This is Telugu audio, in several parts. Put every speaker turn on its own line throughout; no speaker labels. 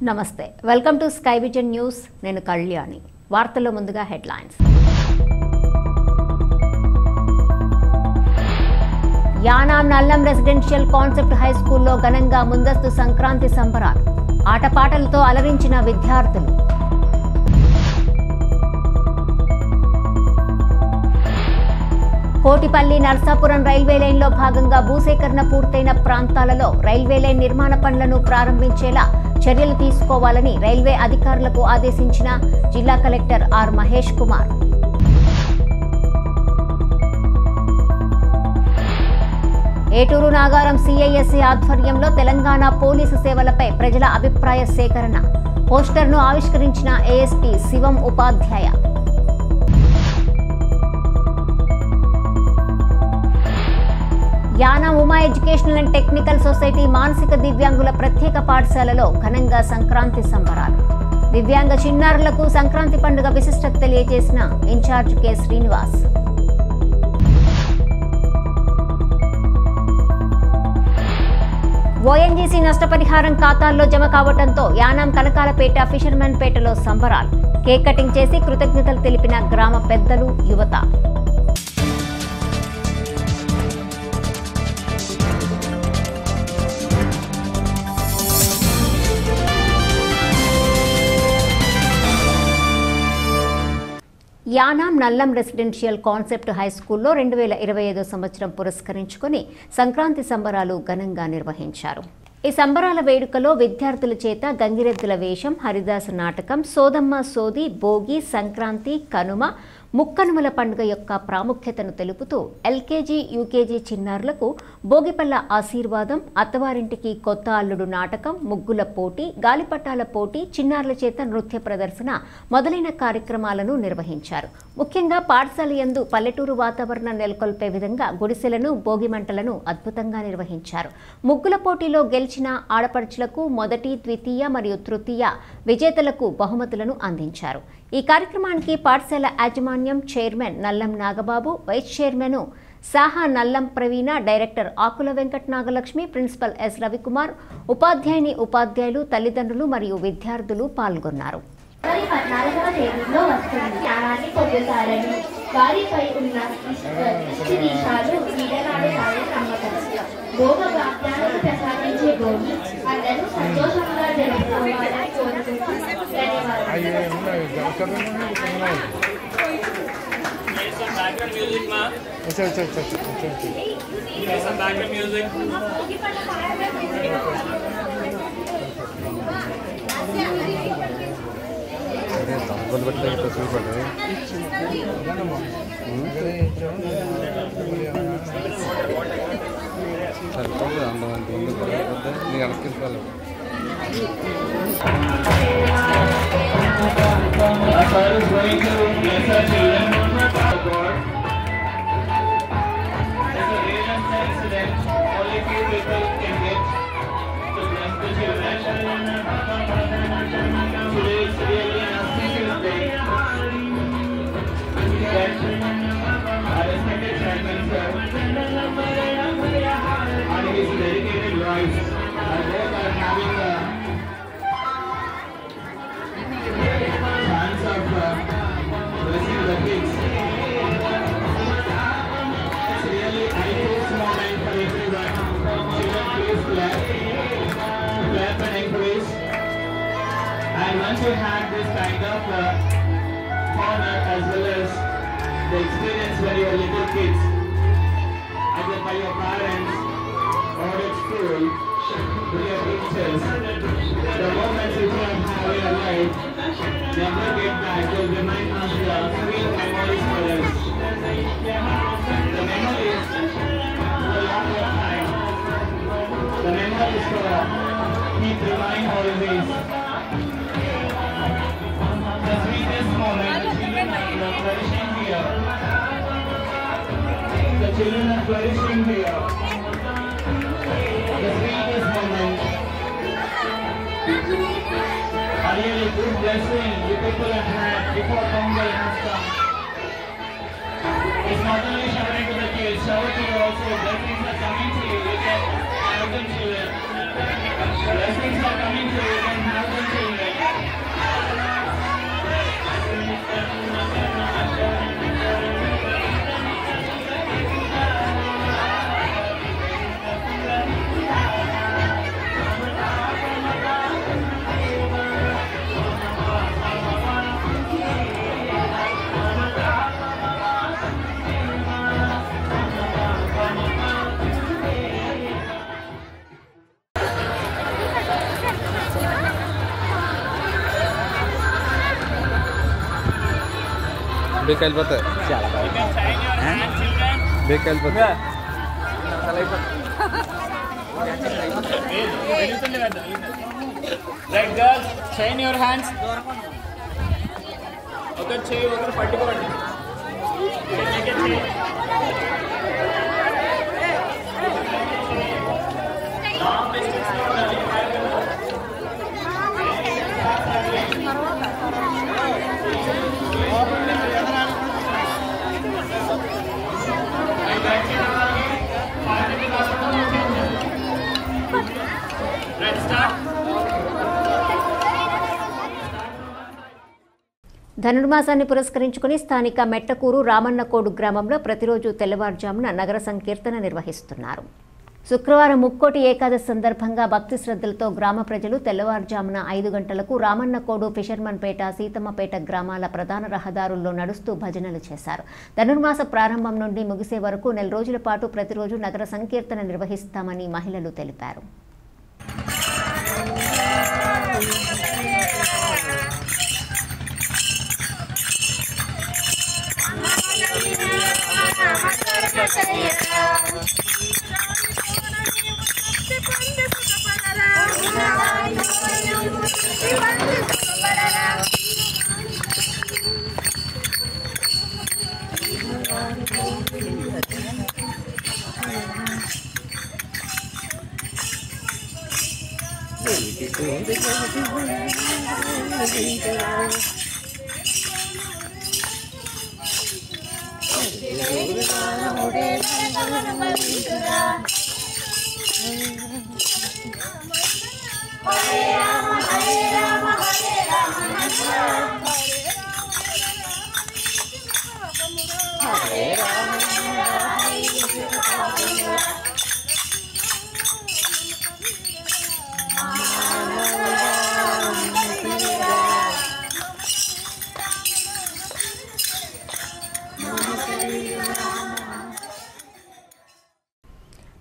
నమస్తే welcome to Sky Vision News నేను కళ్యాణి వార్తల్లో ముందుగా headlines Yanam Nallam residential concept high స్కూల్లో ఘనంగా ముందస్తు సంక్రాంతి సంబరాలు ఆటపాటలతో అలరించిన విద్యార్థులు కోటిపల్లి నర్సాపురం రైల్వే లైన్లో భాగంగా భూసేకరణ పూర్తయిన ప్రాంతాలలో రైల్వే లైన్ నిర్మాణ పనులను ప్రారంభించేలా చర్యలు తీసుకోవాలని రైల్వే అధికారులకు ఆదేశించిన జిల్లా కలెక్టర్ ఆర్ మహేష్ కుమార్. ఏటూరు నాగారం సిఐఎస్సి ఆధ్వర్యంలో తెలంగాణ పోలీసు సేవలపై ప్రజల అభిప్రాయ సేకరణ పోస్టర్ను ఆవిష్కరించిన ASP Shivam Upadhyaya. Yanam Uma educational and technical society మానసిక దివ్యాంగుల ప్రత్యేక పాఠశాలలో ఘనంగా సంక్రాంతి సంబరాలు దివ్యాంగ చిన్నారులకు సంక్రాంతి పండుగ విశిష్టత తెలియజేసిన ఇన్ఛార్జ్ కె శ్రీనివాస్. ఓఎన్జీసీ నష్టపరిహారం ఖాతాల్లో జమ కావడంతో యానాం కనకాలపేట ఫిషర్మెన్ పేటలో సంబరాలు కేక్ కటింగ్ చేసి కృతజ్ఞతలు తెలిపిన గ్రామ పెద్దలు యువత. Yanam Nallam residential concept high స్కూల్లో 2025 సంవత్సరం పురస్కరించుకుని సంక్రాంతి సంబరాలు ఘనంగా నిర్వహించారు. ఈ సంబరాల వేడుకలో విద్యార్థుల చేత గంగిరెద్దుల వేషం, హరిదాస నాటకం, సోదమ్మ సోది, భోగి, సంక్రాంతి, కనుమ, ముక్కనుమల పండుగ యొక్క ప్రాముఖ్యతను తెలుపుతూ ఎల్కేజీ, యూకేజీ చిన్నారులకు భోగిపల్ల ఆశీర్వాదం, అత్తవారింటికి కొత్త అల్లుడు నాటకం, ముగ్గుల పోటీ, గాలిపటాల పోటీ, చిన్నారుల చేత నృత్య ప్రదర్శన మొదలైన కార్యక్రమాలను నిర్వహించారు. ముఖ్యంగా పాఠశాల యందు పల్లెటూరు వాతావరణం నెలకొల్పే విధంగా గుడిసెలను, భోగి మంటలను అద్భుతంగా నిర్వహించారు. ముగ్గుల పోటీలో గెలిచిన ఆడపడుచులకు మొదటి, ద్వితీయ మరియు తృతీయ విజేతలకు బహుమతులను అందించారు. ఈ కార్యక్రమానికి పాఠశాల యాజమాన్యం chairman Nallam Nagababu, vice chairman Saha Nallam Praveena, director Akula Venkata Nagalakshmi, principal S Ravikumar, ఉపాధ్యాయుని, ఉపాధ్యాయులు, తల్లిదండ్రులు మరియు విద్యార్థులు పాల్గొన్నారు.
వారిపై ఉన్న ఇష్టిదీశాలు వీడనాడు కాదని నమ్మకం. భోగవాక్యాలను ప్రసాదించే భోగి అందరూ సంతోషంగా జరుపుకోవాలని కోరుకుంటూ
And once you had this kind of honor as well as the experience when you were little kids, either by your parents or at school, with your teachers, the moments which you have had in your life, never get back, will remind us the sweet memories for us. The memories will last your time. The memories will keep remind always. The sweetest moment, the children are flourishing here. The children are flourishing here. The sweetest moment. A really good blessing you people have had before Pongal has come. It's not only shouting to the kids, shout to you also. Blessings are coming to you. You can have them children. Blessings are coming to you. You can have them children.
బేకెళ్ళిపోతాయి చాలా బేకెళ్ళిపోతాయి
Right, girls, shine your hands. Okay, cheyi ఒకరు పట్టుకోండి.
ధనుర్మాసాన్ని పురస్కరించుకుని స్థానిక మెట్టకూరు రామన్నకోడు గ్రామంలో ప్రతిరోజు తెల్లవారుజామున నగర సంకీర్తన నిర్వహిస్తున్నారు. శుక్రవారం ముక్కోటి ఏకాదశి సందర్భంగా భక్తి శ్రద్ధలతో గ్రామ ప్రజలు తెల్లవారుజామున 5 గంటలకు రామన్నకోడు, ఫిషర్మన్పేట, సీతమ్మపేట గ్రామాల ప్రధాన రహదారుల్లో నడుస్తూ భజనలు చేశారు. ధనుర్మాస ప్రారంభం నుండి ముగిసే వరకు 4 రోజుల పాటు ప్రతిరోజు నగర సంకీర్తన నిర్వహిస్తామని మహిళలు తెలిపారు.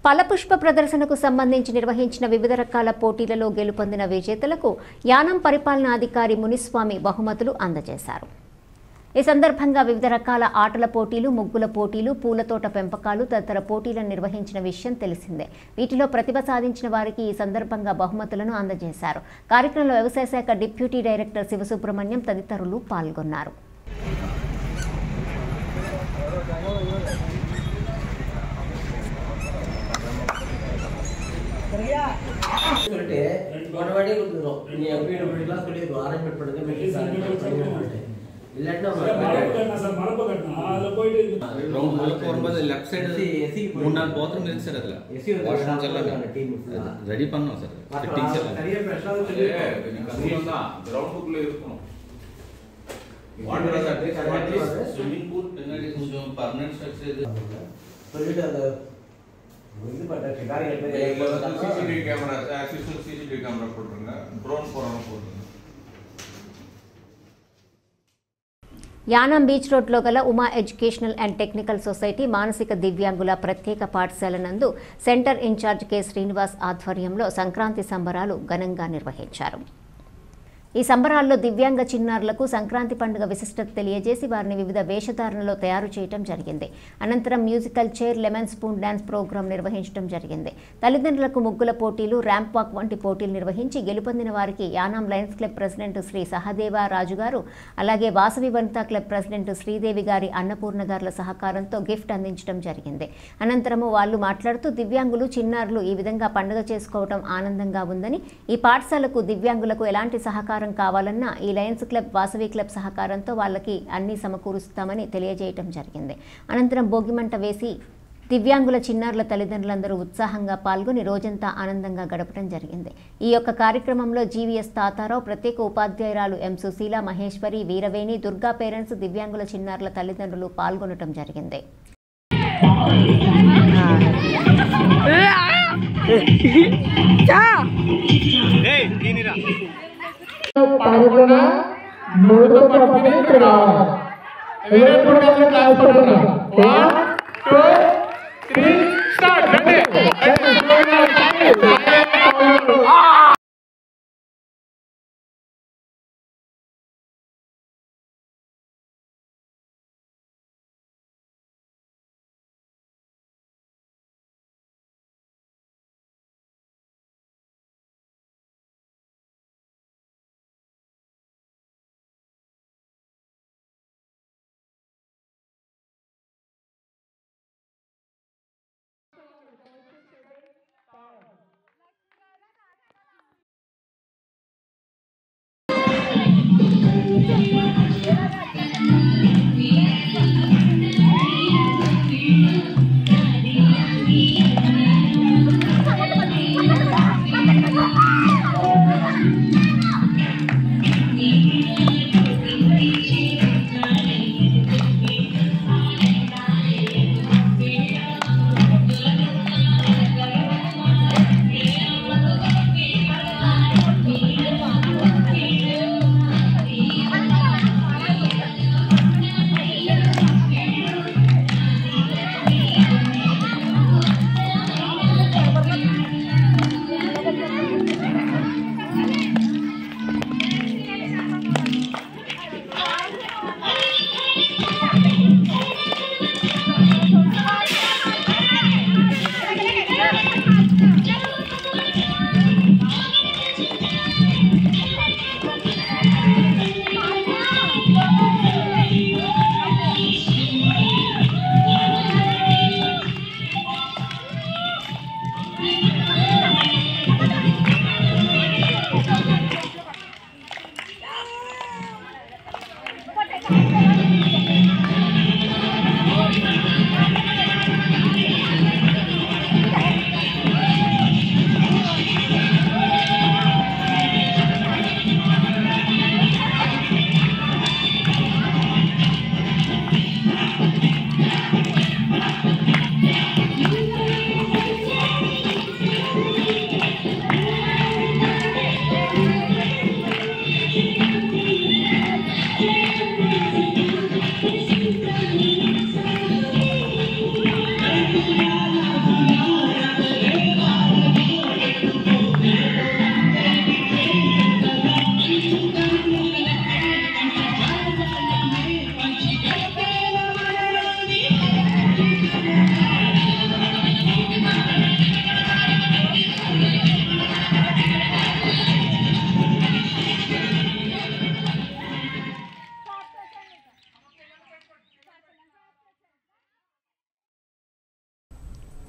ఫలపుష్ప ప్రదర్శనకు సంబంధించి నిర్వహించిన వివిధ రకాల పోటీలలో గెలుపొందిన విజేతలకు యానం పరిపాలనాధికారి మునిస్వామి బహుమతులు అందజేశారు. ఈ సందర్భంగా వివిధ రకాల ఆటల పోటీలు, ముగ్గుల పోటీలు, పూలతోట పెంపకాలు తదితర పోటీలను నిర్వహించిన విషయం తెలిసిందే. వీటిలో ప్రతిభ సాధించిన వారికి ఈ సందర్భంగా బహుమతులను అందజేశారు. కార్యక్రమంలో వ్యవసాయ శాఖ డిప్యూటీ డైరెక్టర్ శివసుబ్రహ్మణ్యం తదితరులు పాల్గొన్నారు.
లెఫ్ట్ సైడ్ 3-4 బాత్రూమ్ లేదు సార్. అదిలా రెడీ పన్నాం sir. Swimming pool permanent structure
CCTV camera, assistant CCTV camera போட்டுருங்க. ட்ரோன் போறோம் போட்டுருங்க.
యానం బీచ్ రోడ్లో గల Uma educational and technical society మానసిక దివ్యాంగుల ప్రత్యేక పాఠశాల నందు సెంటర్ ఇన్ఛార్జ్ కె శ్రీనివాస్ ఆధ్వర్యంలో సంక్రాంతి సంబరాలు ఘనంగా నిర్వహించారు. ఈ సంబరాల్లో దివ్యాంగ చిన్నారులకు సంక్రాంతి పండుగ విశిష్టత తెలియజేసి వారిని వివిధ వేషధారణలో తయారు చేయడం జరిగింది. అనంతరం musical chair, lemon spoon dance programme నిర్వహించడం జరిగింది. తల్లిదండ్రులకు ముగ్గుల పోటీలు, ర్యాంప్ వాక్ వంటి పోటీలు నిర్వహించి గెలుపొందిన వారికి Yanam Lions Club president Shri Sahadeva Raju గారు, అలాగే వాసవి వనితా క్లబ్ ప్రెసిడెంట్ శ్రీదేవి గారి, అన్నపూర్ణ గారుల సహకారంతో గిఫ్ట్ అందించడం జరిగింది. అనంతరము వాళ్ళు మాట్లాడుతూ దివ్యాంగులు, చిన్నారులు ఈ విధంగా పండుగ చేసుకోవడం ఆనందంగా ఉందని, ఈ పాఠశాలకు దివ్యాంగులకు ఎలాంటి సహకారం కావాలన్నా ఈ లయన్స్ క్లబ్, వాసవి క్లబ్ సహకారంతో వాళ్ళకి అన్ని సమకూరుస్తామని తెలియజేయటం జరిగింది. అనంతరం భోగిమంట వేసి దివ్యాంగుల చిన్నారుల తల్లిదండ్రులందరూ ఉత్సాహంగా పాల్గొని రోజంతా ఆనందంగా గడపడం జరిగింది. ఈ యొక్క కార్యక్రమంలో జీవీఎస్ తాతారావు, ప్రత్యేక ఉపాధ్యాయురాలు ఎం సుశీల, మహేశ్వరి, వీరవేణి, దుర్గా పేరెంట్స్, దివ్యాంగుల చిన్నారుల తల్లిదండ్రులు పాల్గొనడం జరిగింది.
పాల్గొన 3 కంపెనీ రావాలి. ఎప్పుడు క్లాస్ పడుతున్నా 1 2 3 స్టార్ట్.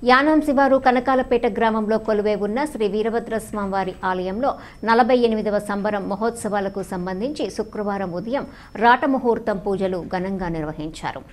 యానాం శివారు కనకాలపేట గ్రామంలో కొలువై ఉన్న శ్రీ వీరభద్రస్వామివారి ఆలయంలో 48వ సంబరం మహోత్సవాలకు సంబంధించి శుక్రవారం ఉదయం రాటముహూర్తం పూజలు ఘనంగా నిర్వహించారు.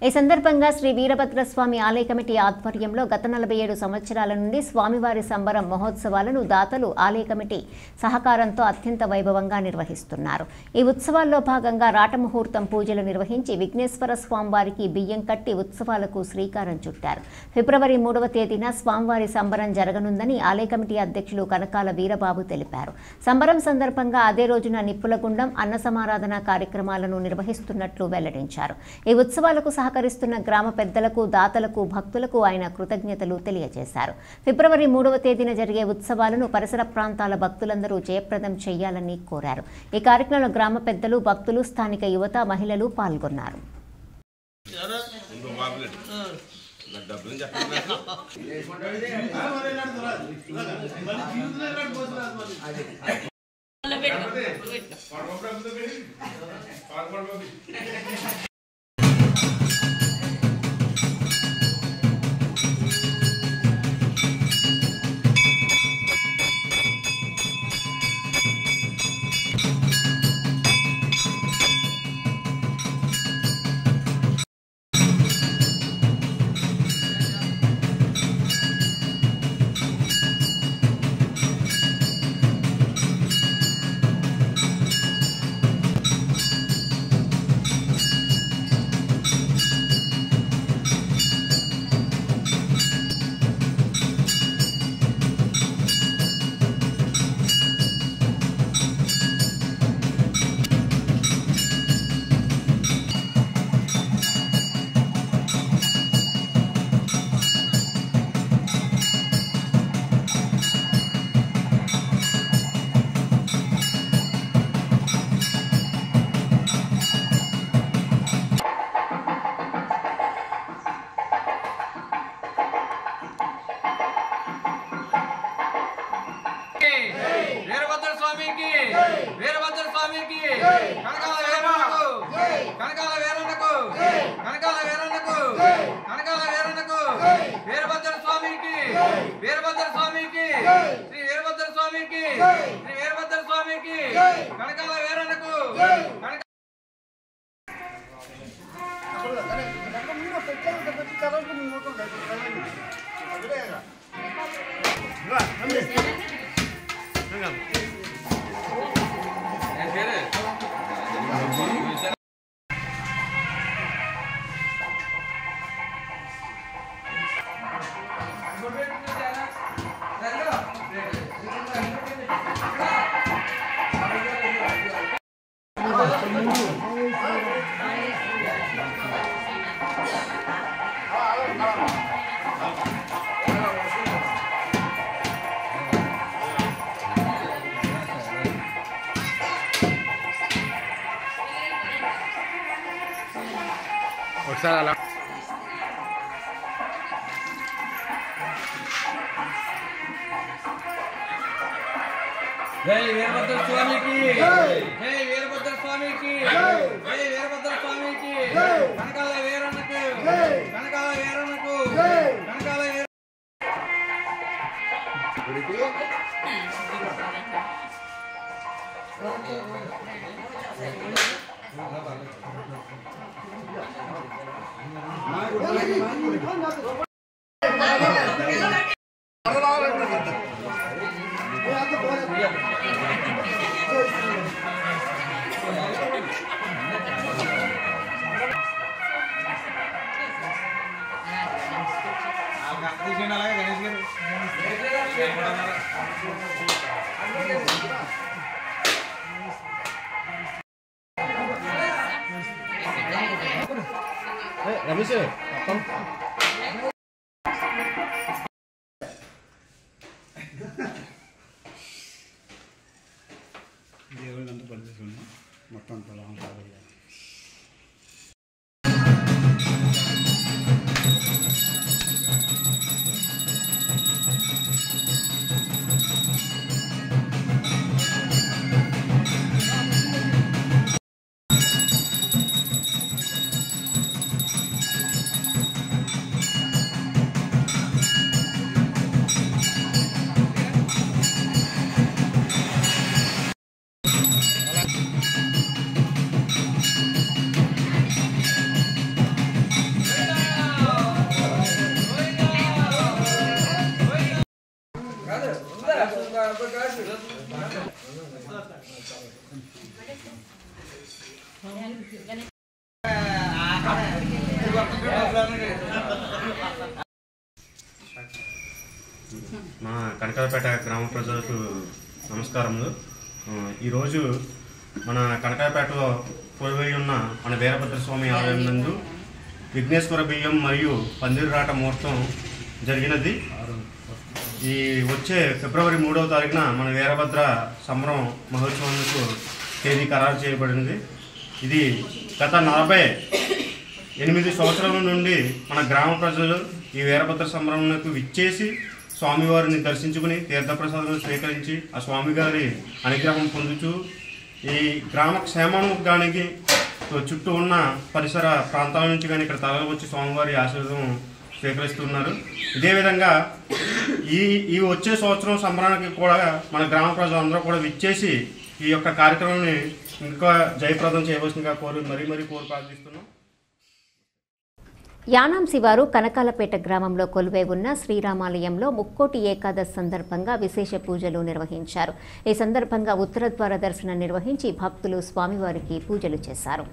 ఈ సందర్భంగా శ్రీ వీరభద్రస్వామి ఆలయ కమిటీ ఆధ్వర్యంలో గత 47 సంవత్సరాల నుండి స్వామివారి సంబరం మహోత్సవాలను దాతలు ఆలయ కమిటీ సహకారంతో అత్యంత వైభవంగా నిర్వహిస్తున్నారు. ఈ ఉత్సవాల్లో భాగంగా రాటముహూర్తం పూజలు నిర్వహించి విఘ్నేశ్వర స్వామివారికి బియ్యం కట్టి ఉత్సవాలకు శ్రీకారం చుట్టారు. ఫిబ్రవరి 3వ తేదీన స్వామివారి సంబరం జరగనుందని ఆలయ కమిటీ అధ్యక్షులు కనకాల వీరబాబు తెలిపారు. సంబరం సందర్భంగా అదే రోజున నిప్పులగుండం అన్న సమారాధన కార్యక్రమాలను నిర్వహిస్తున్నట్లు వెల్లడించారు. ఈ ఉత్సవాలకు సహకరిస్తున్న గ్రామ పెద్దలకు, దాతలకు, భక్తులకు ఆయన కృతజ్ఞతలు తెలియజేశారు. ఫిబ్రవరి 3వ తేదీన జరిగే ఉత్సవాలను పరిసర ప్రాంతాల భక్తులందరూ జయప్రదం చేయాలని కోరారు. ఈ కార్యక్రమంలో గ్రామ పెద్దలు, భక్తులు, స్థానిక యువత, మహిళలు పాల్గొన్నారు.
జై వీరభద్ర స్వామికి జై వీరభద్ర స్వామికి జై వీరభద్ర స్వామికి కనకాల వీరన్నకు కనకాల వీరన్నకు కనకాల
రమేష్ దేవుళ్ళంతా పనిచేస్తున్నాం మొత్తం అంతా లాంగ్ కావాలి.
మా కనకాయపేట గ్రామ ప్రజలకు నమస్కారములు. ఈరోజు మన కనకాయపేటలో కొలువై ఉన్న మన వీరభద్రస్వామి ఆలయం నందు విఘ్నేశ్వర బియ్యం మరియు పందిరిరాట ముహూర్తం జరిగినది. ఈ వచ్చే ఫిబ్రవరి 3వ తారీఖున మన వీరభద్ర సంబరం మహోత్సవానికి తేదీ ఖరారు చేయబడినది. ఇది గత 48 సంవత్సరాల నుండి మన గ్రామ ప్రజలు ఈ వీరభద్ర సంబరానికి విచ్చేసి స్వామివారిని దర్శించుకుని తీర్థప్రసాదాలను స్వీకరించి ఆ స్వామివారి అనుగ్రహం పొందుతూ ఈ గ్రామ క్షేమానికి చుట్టూ ఉన్న పరిసర ప్రాంతాల నుంచి కానీ ఇక్కడ తరలి వచ్చి స్వామివారి ఆశీర్వాదం స్వీకరిస్తున్నారు. ఇదే విధంగా ఈ వచ్చే సంవత్సరం సంబరానికి కూడా మన గ్రామ ప్రజలందరూ కూడా విచ్చేసి ఈ యొక్క కార్యక్రమాన్ని ఇంకా జయప్రదం చేయవలసిందిగా మరీ కోరి ప్రార్థిస్తున్నాం.
యానాం శివారు కనకాలపేట గ్రామంలో కొలువై ఉన్న శ్రీరామాలయంలో ముక్కోటి ఏకాదశి సందర్భంగా విశేష పూజలు నిర్వహించారు. ఈ సందర్భంగా ఉత్తరద్వార దర్శనం నిర్వహించి భక్తులు స్వామివారికి పూజలు చేశారు.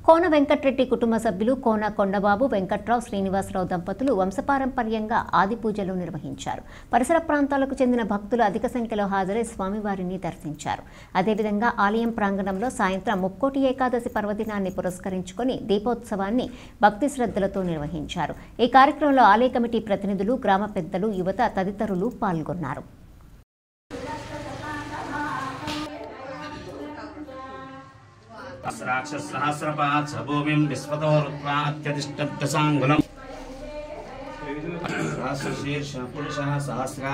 కోన వెంకట్రెడ్డి కుటుంబ సభ్యులు కోన కొండబాబు, వెంకట్రావు, శ్రీనివాసరావు దంపతులు వంశపారంపర్యంగా ఆది పూజలు నిర్వహించారు. పరిసర ప్రాంతాలకు చెందిన భక్తులు అధిక సంఖ్యలో హాజరై స్వామివారిని దర్శించారు. అదేవిధంగా ఆలయం ప్రాంగణంలో సాయంత్రం ముక్కోటి ఏకాదశి పర్వదినాన్ని పురస్కరించుకొని దీపోత్సవాన్ని భక్తి శ్రద్ధలతో నిర్వహించారు. ఈ కార్యక్రమంలో ఆలయ కమిటీ ప్రతినిధులు, గ్రామ పెద్దలు, యువత తదితరులు పాల్గొన్నారు.
రాక్షసహస్రపాత్ సభూమిం విశ్వతోరుత్వాత్యతిష్టద్దశాంగులం సహస్రశీర్ష పురుషః సహస్రా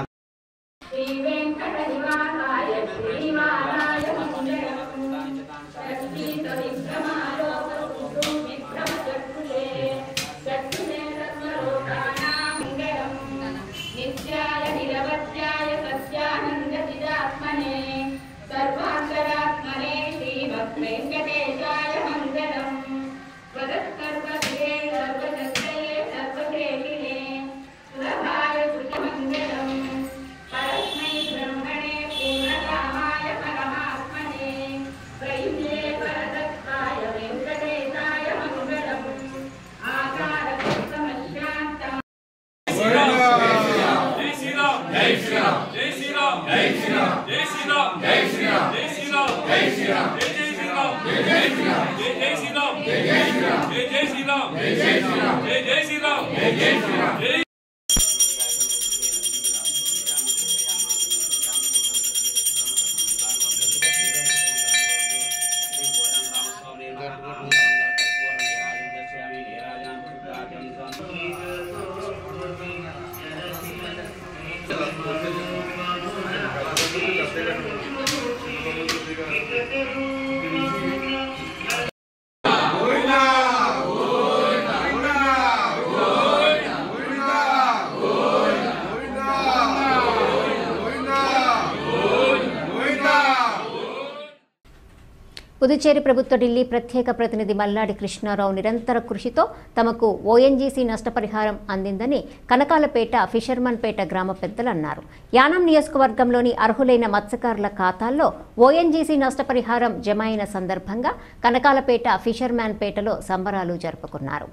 పుదుచ్చేరి ప్రభుత్వ ఢిల్లీ ప్రత్యేక ప్రతినిధి మల్లాడి కృష్ణారావు నిరంతర కృషితో తమకు ఓఎన్జీసీ నష్టపరిహారం అందిందని కనకాలపేట ఫిషర్మన్పేట గ్రామ పెద్దలు అన్నారు. యానాం నియోజకవర్గంలోని అర్హులైన మత్స్యకారుల ఖాతాల్లో ఓఎన్జీసీ నష్టపరిహారం జమ అయిన సందర్భంగా కనకాలపేట ఫిషర్మన్పేటలో సంబరాలు జరుపుకున్నారు.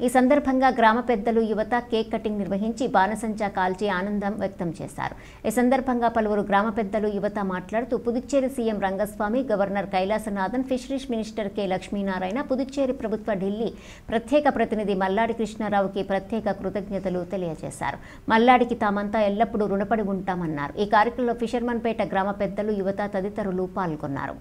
ఈ సందర్భంగా గ్రామ పెద్దలు యువత కేక్ కటింగ్ నిర్వహించి బాణసంచా కాల్చి ఆనందం వ్యక్తం చేశారు. ఈ సందర్భంగా పలువురు గ్రామ పెద్దలు యువత మాట్లాడుతూ Puducherry CM Rangaswamy, governor Kailasanathan, fisheries minister K Lakshminarayana, Puducherry ప్రభుత్వ ఢిల్లీ ప్రత్యేక ప్రతినిధి మల్లాడి కృష్ణారావుకి ప్రత్యేక కృతజ్ఞతలు తెలియజేశారు. మల్లాడికి తామంతా ఎల్లప్పుడూ రుణపడి ఉంటామన్నారు. ఈ కార్యక్రమంలో ఫిషర్మన్పేట గ్రామ పెద్దలు, యువత తదితరులు పాల్గొన్నారు.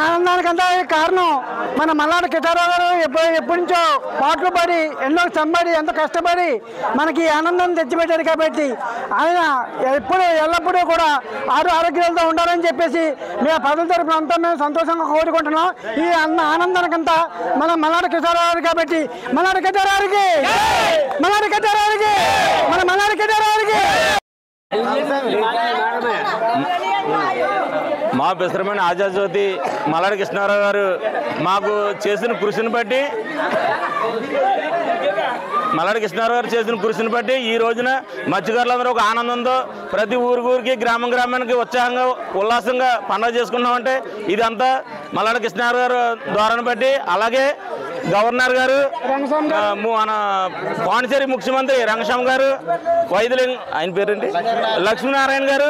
ఆనందానికంతా కారణం మన మల్లాడి కిషోరరావు గారు ఎప్పటి నుంచో పాటలు పాడి ఎన్నో సంబడి ఎంతో కష్టపడి మనకి ఆనందం తెచ్చిపెట్టారు. కాబట్టి ఆయన ఎల్లప్పుడూ కూడా ఆరోగ్యాలతో ఉండాలని చెప్పేసి మేము పదవి తరపున అంతా మేము సంతోషంగా కోరుకుంటున్నాం. ఈ ఆనందానికంతా మన మల్లాడి కిషోరరావు గారు. కాబట్టి మల్లాడి కిషోరరావుకి మన మల్లాడి కిషోరరావుకి
మా బెసరమైన ఆజాజ్యోతి మల్లాడి కృష్ణారావు గారు మాకు చేసిన కృషిని బట్టి ఈ రోజున మత్స్యకారులందరూ ఒక ఆనందంతో ప్రతి ఊరికి గ్రామానికి ఉత్సాహంగా ఉల్లాసంగా పండుగ చేసుకున్నామంటే ఇదంతా మల్లాడి కృష్ణారావు గారు ద్వారాను బట్టి. అలాగే గవర్నర్ గారు, మన పాండిచేరి ముఖ్యమంత్రి రంగస్వామి గారు, వైద్యులింగ ఆయన పేరేంటి లక్ష్మీనారాయణ గారు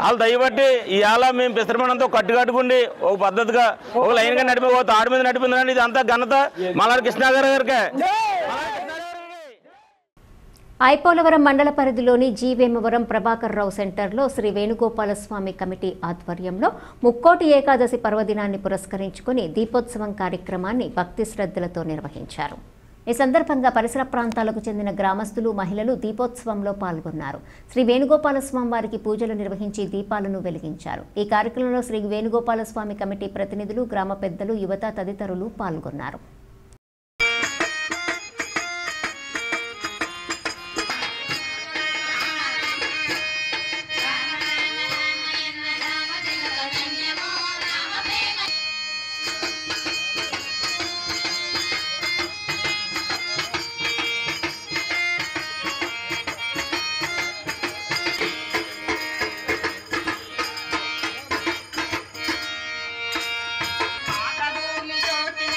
వాళ్ళు దయబట్టి ఇవాళ మేము పిసరమనంతో కట్టుకట్టుకుండి ఒక పద్ధతిగా ఒక లైన్గా నడిపి ఒక తాడు మీద నడిపిందని ఇదంతా ఘనత మల్లాడి కృష్ణారావు గారికి.
ఐపోలవరం మండల పరిధిలోని జీవేమవరం ప్రభాకర్ రావు సెంటర్లో శ్రీ వేణుగోపాలస్వామి కమిటీ ఆధ్వర్యంలో ముక్కోటి ఏకాదశి పర్వదినాన్ని పురస్కరించుకుని దీపోత్సవం కార్యక్రమాన్ని భక్తి శ్రద్ధలతో నిర్వహించారు. ఈ సందర్భంగా పరిసర ప్రాంతాలకు చెందిన గ్రామస్తులు, మహిళలు దీపోత్సవంలో పాల్గొన్నారు. శ్రీ వేణుగోపాలస్వామి వారికి పూజలు నిర్వహించి దీపాలను వెలిగించారు. ఈ కార్యక్రమంలో శ్రీ వేణుగోపాలస్వామి కమిటీ ప్రతినిధులు, గ్రామ పెద్దలు, యువత తదితరులు పాల్గొన్నారు.
ఆటదూమి జ్యోతిన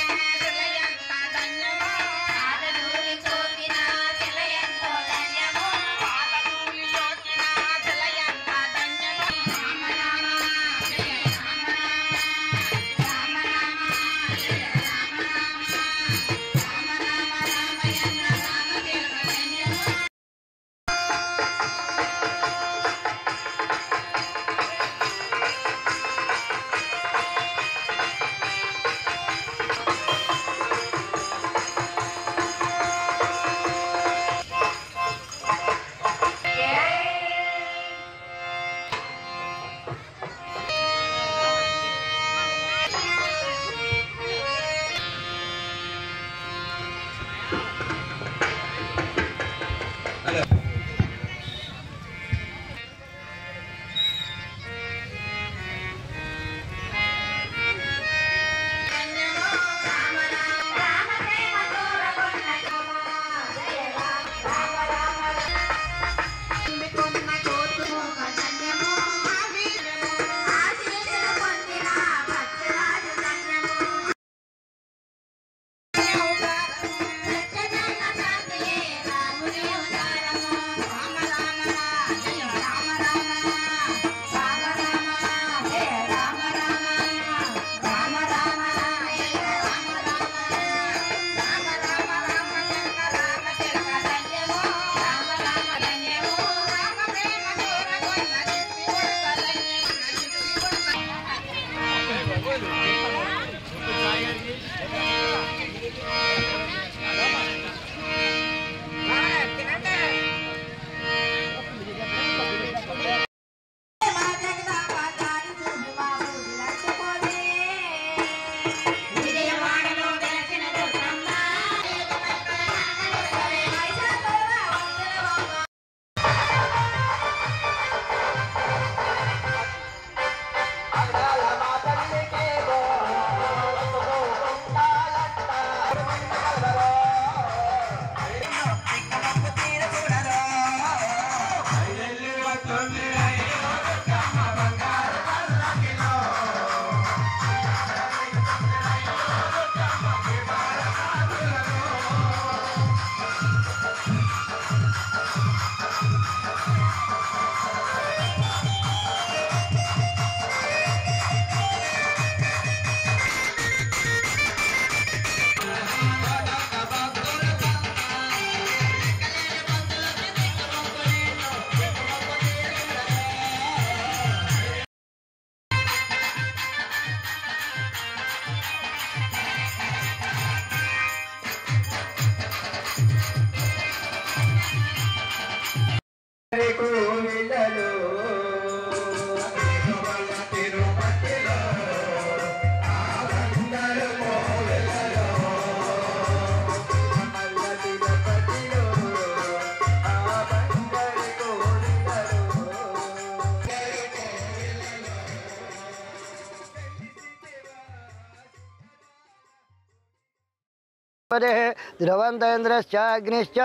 బృహస్పతి ధ్రువంతేంద్రశ్చాగ్నిశ్చ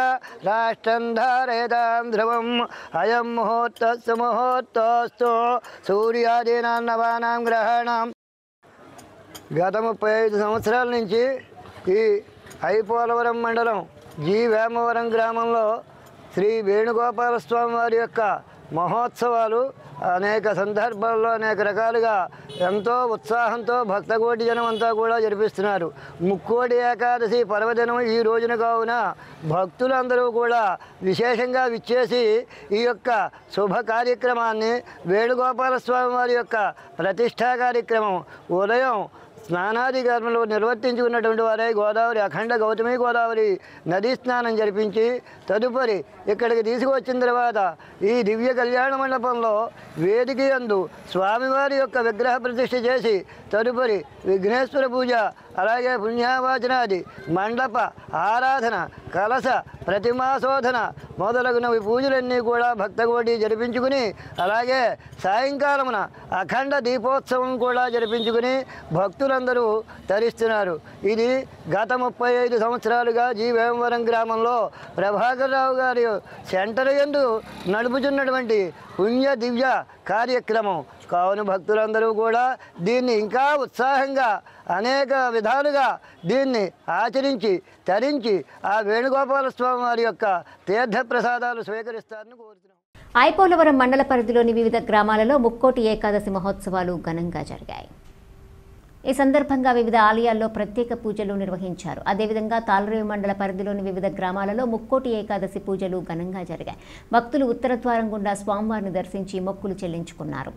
రాష్ట్రం ధారయతాం ధ్రువం అయం ముహూర్తస్సు ముహూర్తోస్తు సూర్యాదీనాం నవానాం గ్రహాణం. గత 35 సంవత్సరాల నుంచి ఈ ఐపోలవరం మండలం జి వేమవరం గ్రామంలో శ్రీ వేణుగోపాల స్వామి వారి యొక్క మహోత్సవాలు అనేక సందర్భాల్లో అనేక రకాలుగా ఎంతో ఉత్సాహంతో భక్తకోటి జనం అంతా కూడా జరిపిస్తున్నారు. ముక్కోటి ఏకాదశి పర్వదినం ఈ రోజున కావున భక్తులందరూ కూడా విశేషంగా విచ్చేసి ఈ యొక్క శుభ కార్యక్రమాన్ని వేణుగోపాల స్వామి వారి యొక్క ప్రతిష్టా కార్యక్రమం ఉదయం స్నానాది కర్మలు నిర్వర్తించుకున్నటువంటి వారే గోదావరి అఖండ గౌతమి గోదావరి నదీ స్నానం జరిపించి తదుపరి ఇక్కడికి తీసుకువచ్చిన తర్వాత ఈ దివ్య కళ్యాణ మండపంలో వేదిక యందు స్వామివారి యొక్క విగ్రహ ప్రతిష్ఠ చేసి తదుపరి విఘ్నేశ్వర పూజ అలాగే పుణ్యావాచనాది మండప ఆరాధన కలశ ప్రతిమాశోధన మొదలగునవి పూజలన్నీ కూడా భక్తకోటి జరిపించుకుని అలాగే సాయంకాలమున అఖండ దీపోత్సవం కూడా జరిపించుకుని భక్తులందరూ తరిస్తున్నారు. ఇది గత 35 సంవత్సరాలుగా జి వేమవరం గ్రామంలో ప్రభాకర్ రావు గారి సెంటర్ యందు నడుపుతున్నటువంటి పుణ్య దివ్య కార్యక్రమం కావున భక్తులందరూ కూడా దీన్ని ఇంకా ఉత్సాహంగా అనేక విధాలుగా దీన్ని ఆచరించి తరించి ఆ వేణుగోపాల స్వామి వారి యొక్క తీర్థప్రసాదాలు స్వీకరిస్తారని కోరుతున్నాం.
ఐపోలవరం మండల పరిధిలోని వివిధ గ్రామాలలో ముక్కోటి ఏకాదశి మహోత్సవాలు ఘనంగా జరిగాయి. ఈ సందర్భంగా వివిధ ఆలయాల్లో ప్రత్యేక పూజలు నిర్వహించారు. అదేవిధంగా తాళ్లరేవు మండల పరిధిలోని వివిధ గ్రామాలలో ముక్కోటి ఏకాదశి పూజలు ఘనంగా జరిగాయి. భక్తులు ఉత్తర ద్వారం గుండా స్వామివారిని దర్శించి మొక్కులు చెల్లించుకున్నారు.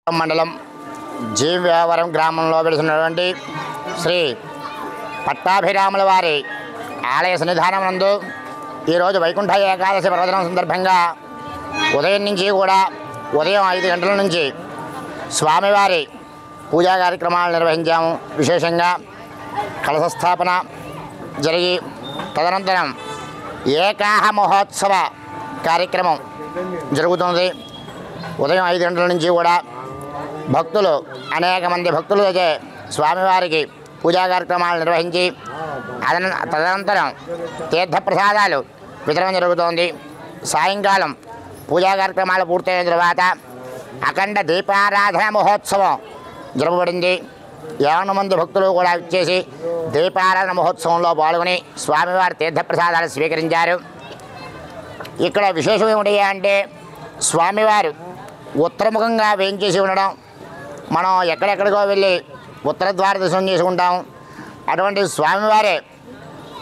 మండలం జి వేమవరం గ్రామంలో వెలిసినటువంటి శ్రీ పట్టాభిరాముల వారి ఆలయ సన్నిధానం నందు ఈరోజు వైకుంఠ ఏకాదశి పర్వదినం సందర్భంగా ఉదయం నుంచి కూడా ఉదయం 5 గంటల నుంచి స్వామివారి పూజా కార్యక్రమాలు నిర్వహించాము. విశేషంగా కలశ స్థాపన జరిగి తదనంతరం ఏకాహ మహోత్సవ కార్యక్రమం జరుగుతుంది. ఉదయం 5 గంటల నుంచి కూడా భక్తులు అనేక మంది భక్తులు అయితే స్వామివారికి పూజా కార్యక్రమాలు నిర్వహించి తదనంతరం తీర్థప్రసాదాలు వితరణ జరుగుతోంది. సాయంకాలం పూజా కార్యక్రమాలు పూర్తయిన తర్వాత అఖండ దీపారాధన మహోత్సవం జరపబడింది. 50 మంది భక్తులు కూడా వచ్చేసి దీపారాధన మహోత్సవంలో పాల్గొని స్వామివారి తీర్థప్రసాదాలు స్వీకరించారు. ఇక్కడ విశేషం ఏమిటి అంటే స్వామివారు ఉత్తరముఖంగా వేయించేసి ఉండడం. మనం ఎక్కడెక్కడికో వెళ్ళి ఉత్తర ద్వార దర్శనం చేసుకుంటాం. అటువంటి స్వామివారే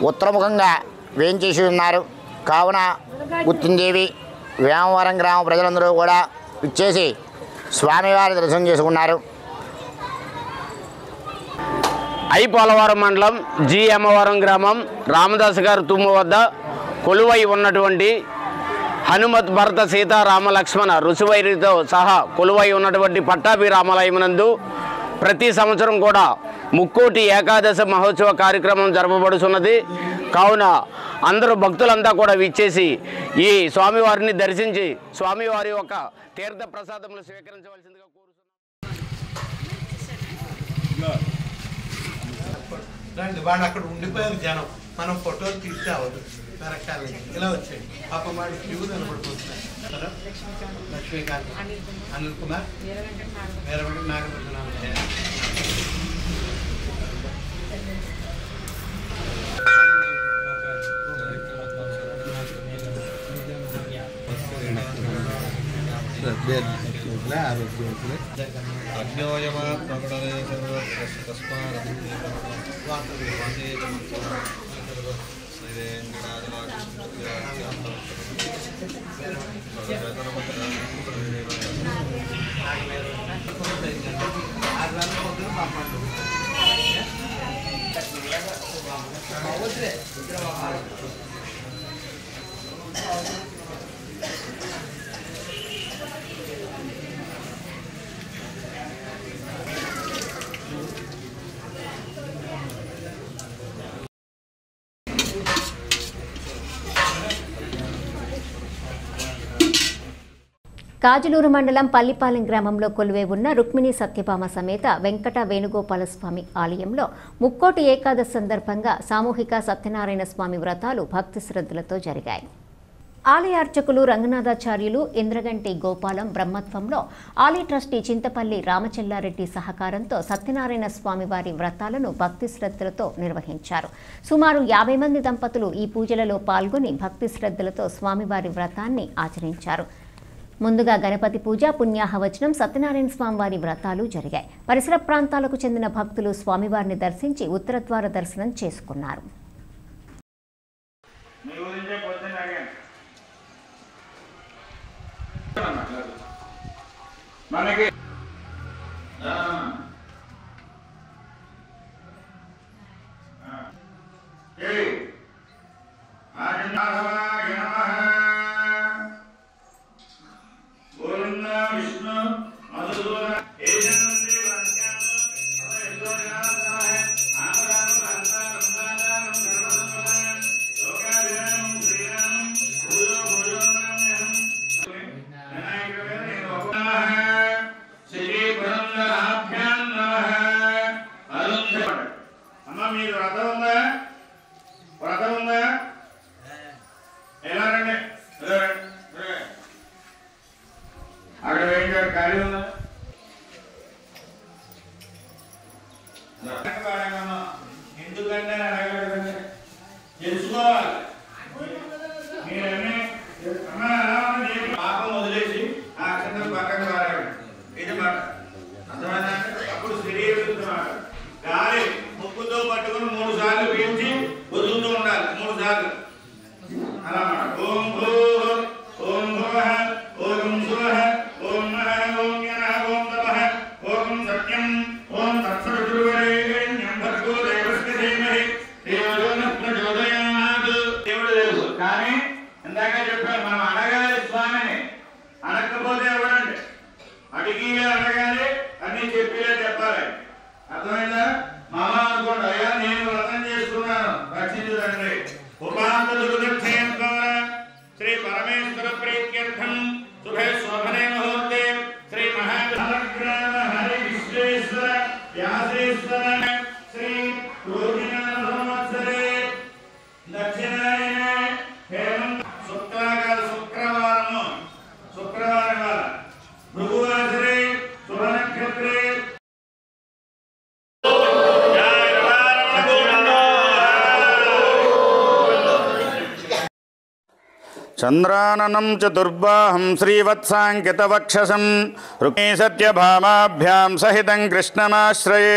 ఉత్తరముఖంగా వేయించేసి ఉన్నారు. కావున గుత్తిందేవి వేమవరం గ్రామ ప్రజలందరూ కూడా ఇచ్చేసి స్వామివారి దర్శనం చేసుకున్నారు.
ఐపోలవరం మండలం జి అమ్మవరం గ్రామం రామదాస్ గారి తుమ్ము వద్ద కొలువై ఉన్నటువంటి హనుమత్ భరత సీతారామ లక్ష్మణ ఋషివైరితో సహా కొలువై ఉన్నటువంటి పట్టాభిరామాలయమునందు ప్రతి సంవత్సరం కూడా ముక్కోటి ఏకాదశి మహోత్సవ కార్యక్రమం జరపబడుతున్నది. కావున అందరూ భక్తులంతా కూడా విచ్చేసి ఈ స్వామివారిని దర్శించి స్వామివారి యొక్క తీర్థ ప్రసాదములు స్వీకరించవలసిందిగా
రండి. వాళ్ళు అక్కడ ఉండిపోయారు జనం, మనం ఫోటోలు తీస్తే అవ్వదు. నరకాలి ఇలా వచ్చాయి పాప వాడి క్యూ నిలబడిపోతున్నాయి. లక్ష్మీకాంత్, అనిల్ కుమార్, వీరవంటి నాగరత్నాలు.
కాజులూరు మండలం పల్లిపాలెం గ్రామంలో కొలువై ఉన్న రుక్మిణి సత్యభామ సమేత వెంకట వేణుగోపాల స్వామి ఆలయంలో ముక్కోటి ఏకాదశి సందర్భంగా సామూహిక సత్యనారాయణ స్వామి వ్రతాలు భక్తి శ్రద్ధలతో జరిగాయి. ఆలయ అర్చకులు రంగనాథాచార్యులు ఇంద్రగంటి గోపాలం బ్రహ్మత్వంలో ఆలయ ట్రస్టీ చింతపల్లి రామచెల్లారెడ్డి సహకారంతో సత్యనారాయణ స్వామి వారి వ్రతాలను భక్తి శ్రద్ధలతో నిర్వహించారు. సుమారు 50 మంది దంపతులు ఈ పూజలలో పాల్గొని భక్తి శ్రద్ధలతో స్వామివారి వ్రతాన్ని ఆచరించారు. ముందుగా గణపతి పూజ, పుణ్యాహవచనం, సత్యనారాయణ స్వామివారి వ్రతాలు జరిగాయి. పరిసర ప్రాంతాలకు చెందిన భక్తులు స్వామివారిని దర్శించి ఉత్తరద్వార దర్శనం చేసుకున్నారు.
శుక్రవారం భృగువాస చంద్రాననం చతుర్బాహం శ్రీవత్సాంకితవక్షసం రుక్మీ సత్యభామాభ్యాం సహితం కృష్ణమాశ్రయే.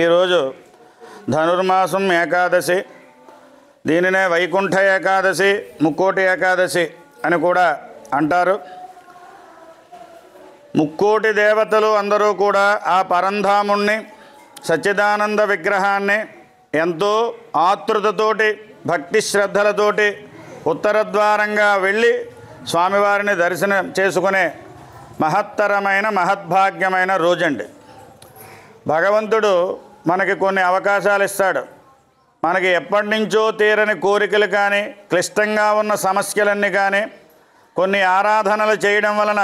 ఈరోజు ధనుర్మాసం ఏకాదశి, దీనినే వైకుంఠ ఏకాదశి, ముక్కోటి ఏకాదశి అని కూడా అంటారు. ముక్కోటి దేవతలు అందరూ కూడా ఆ పరంధాముణ్ణి సచ్చిదానంద విగ్రహాన్ని ఎంతో ఆతృతతోటి భక్తి శ్రద్ధలతోటి ఉత్తరద్వారంగా వెళ్ళి స్వామివారిని దర్శనం చేసుకునే మహత్తరమైన మహద్భాగ్యమైన రోజండి. భగవంతుడు మనకి కొన్ని అవకాశాలు ఇస్తాడు. మనకి ఎప్పటి నుంచో తీరని కోరికలు కానీ, క్లిష్టంగా ఉన్న సమస్యలన్నీ కానీ, కొన్ని ఆరాధనలు చేయడం వలన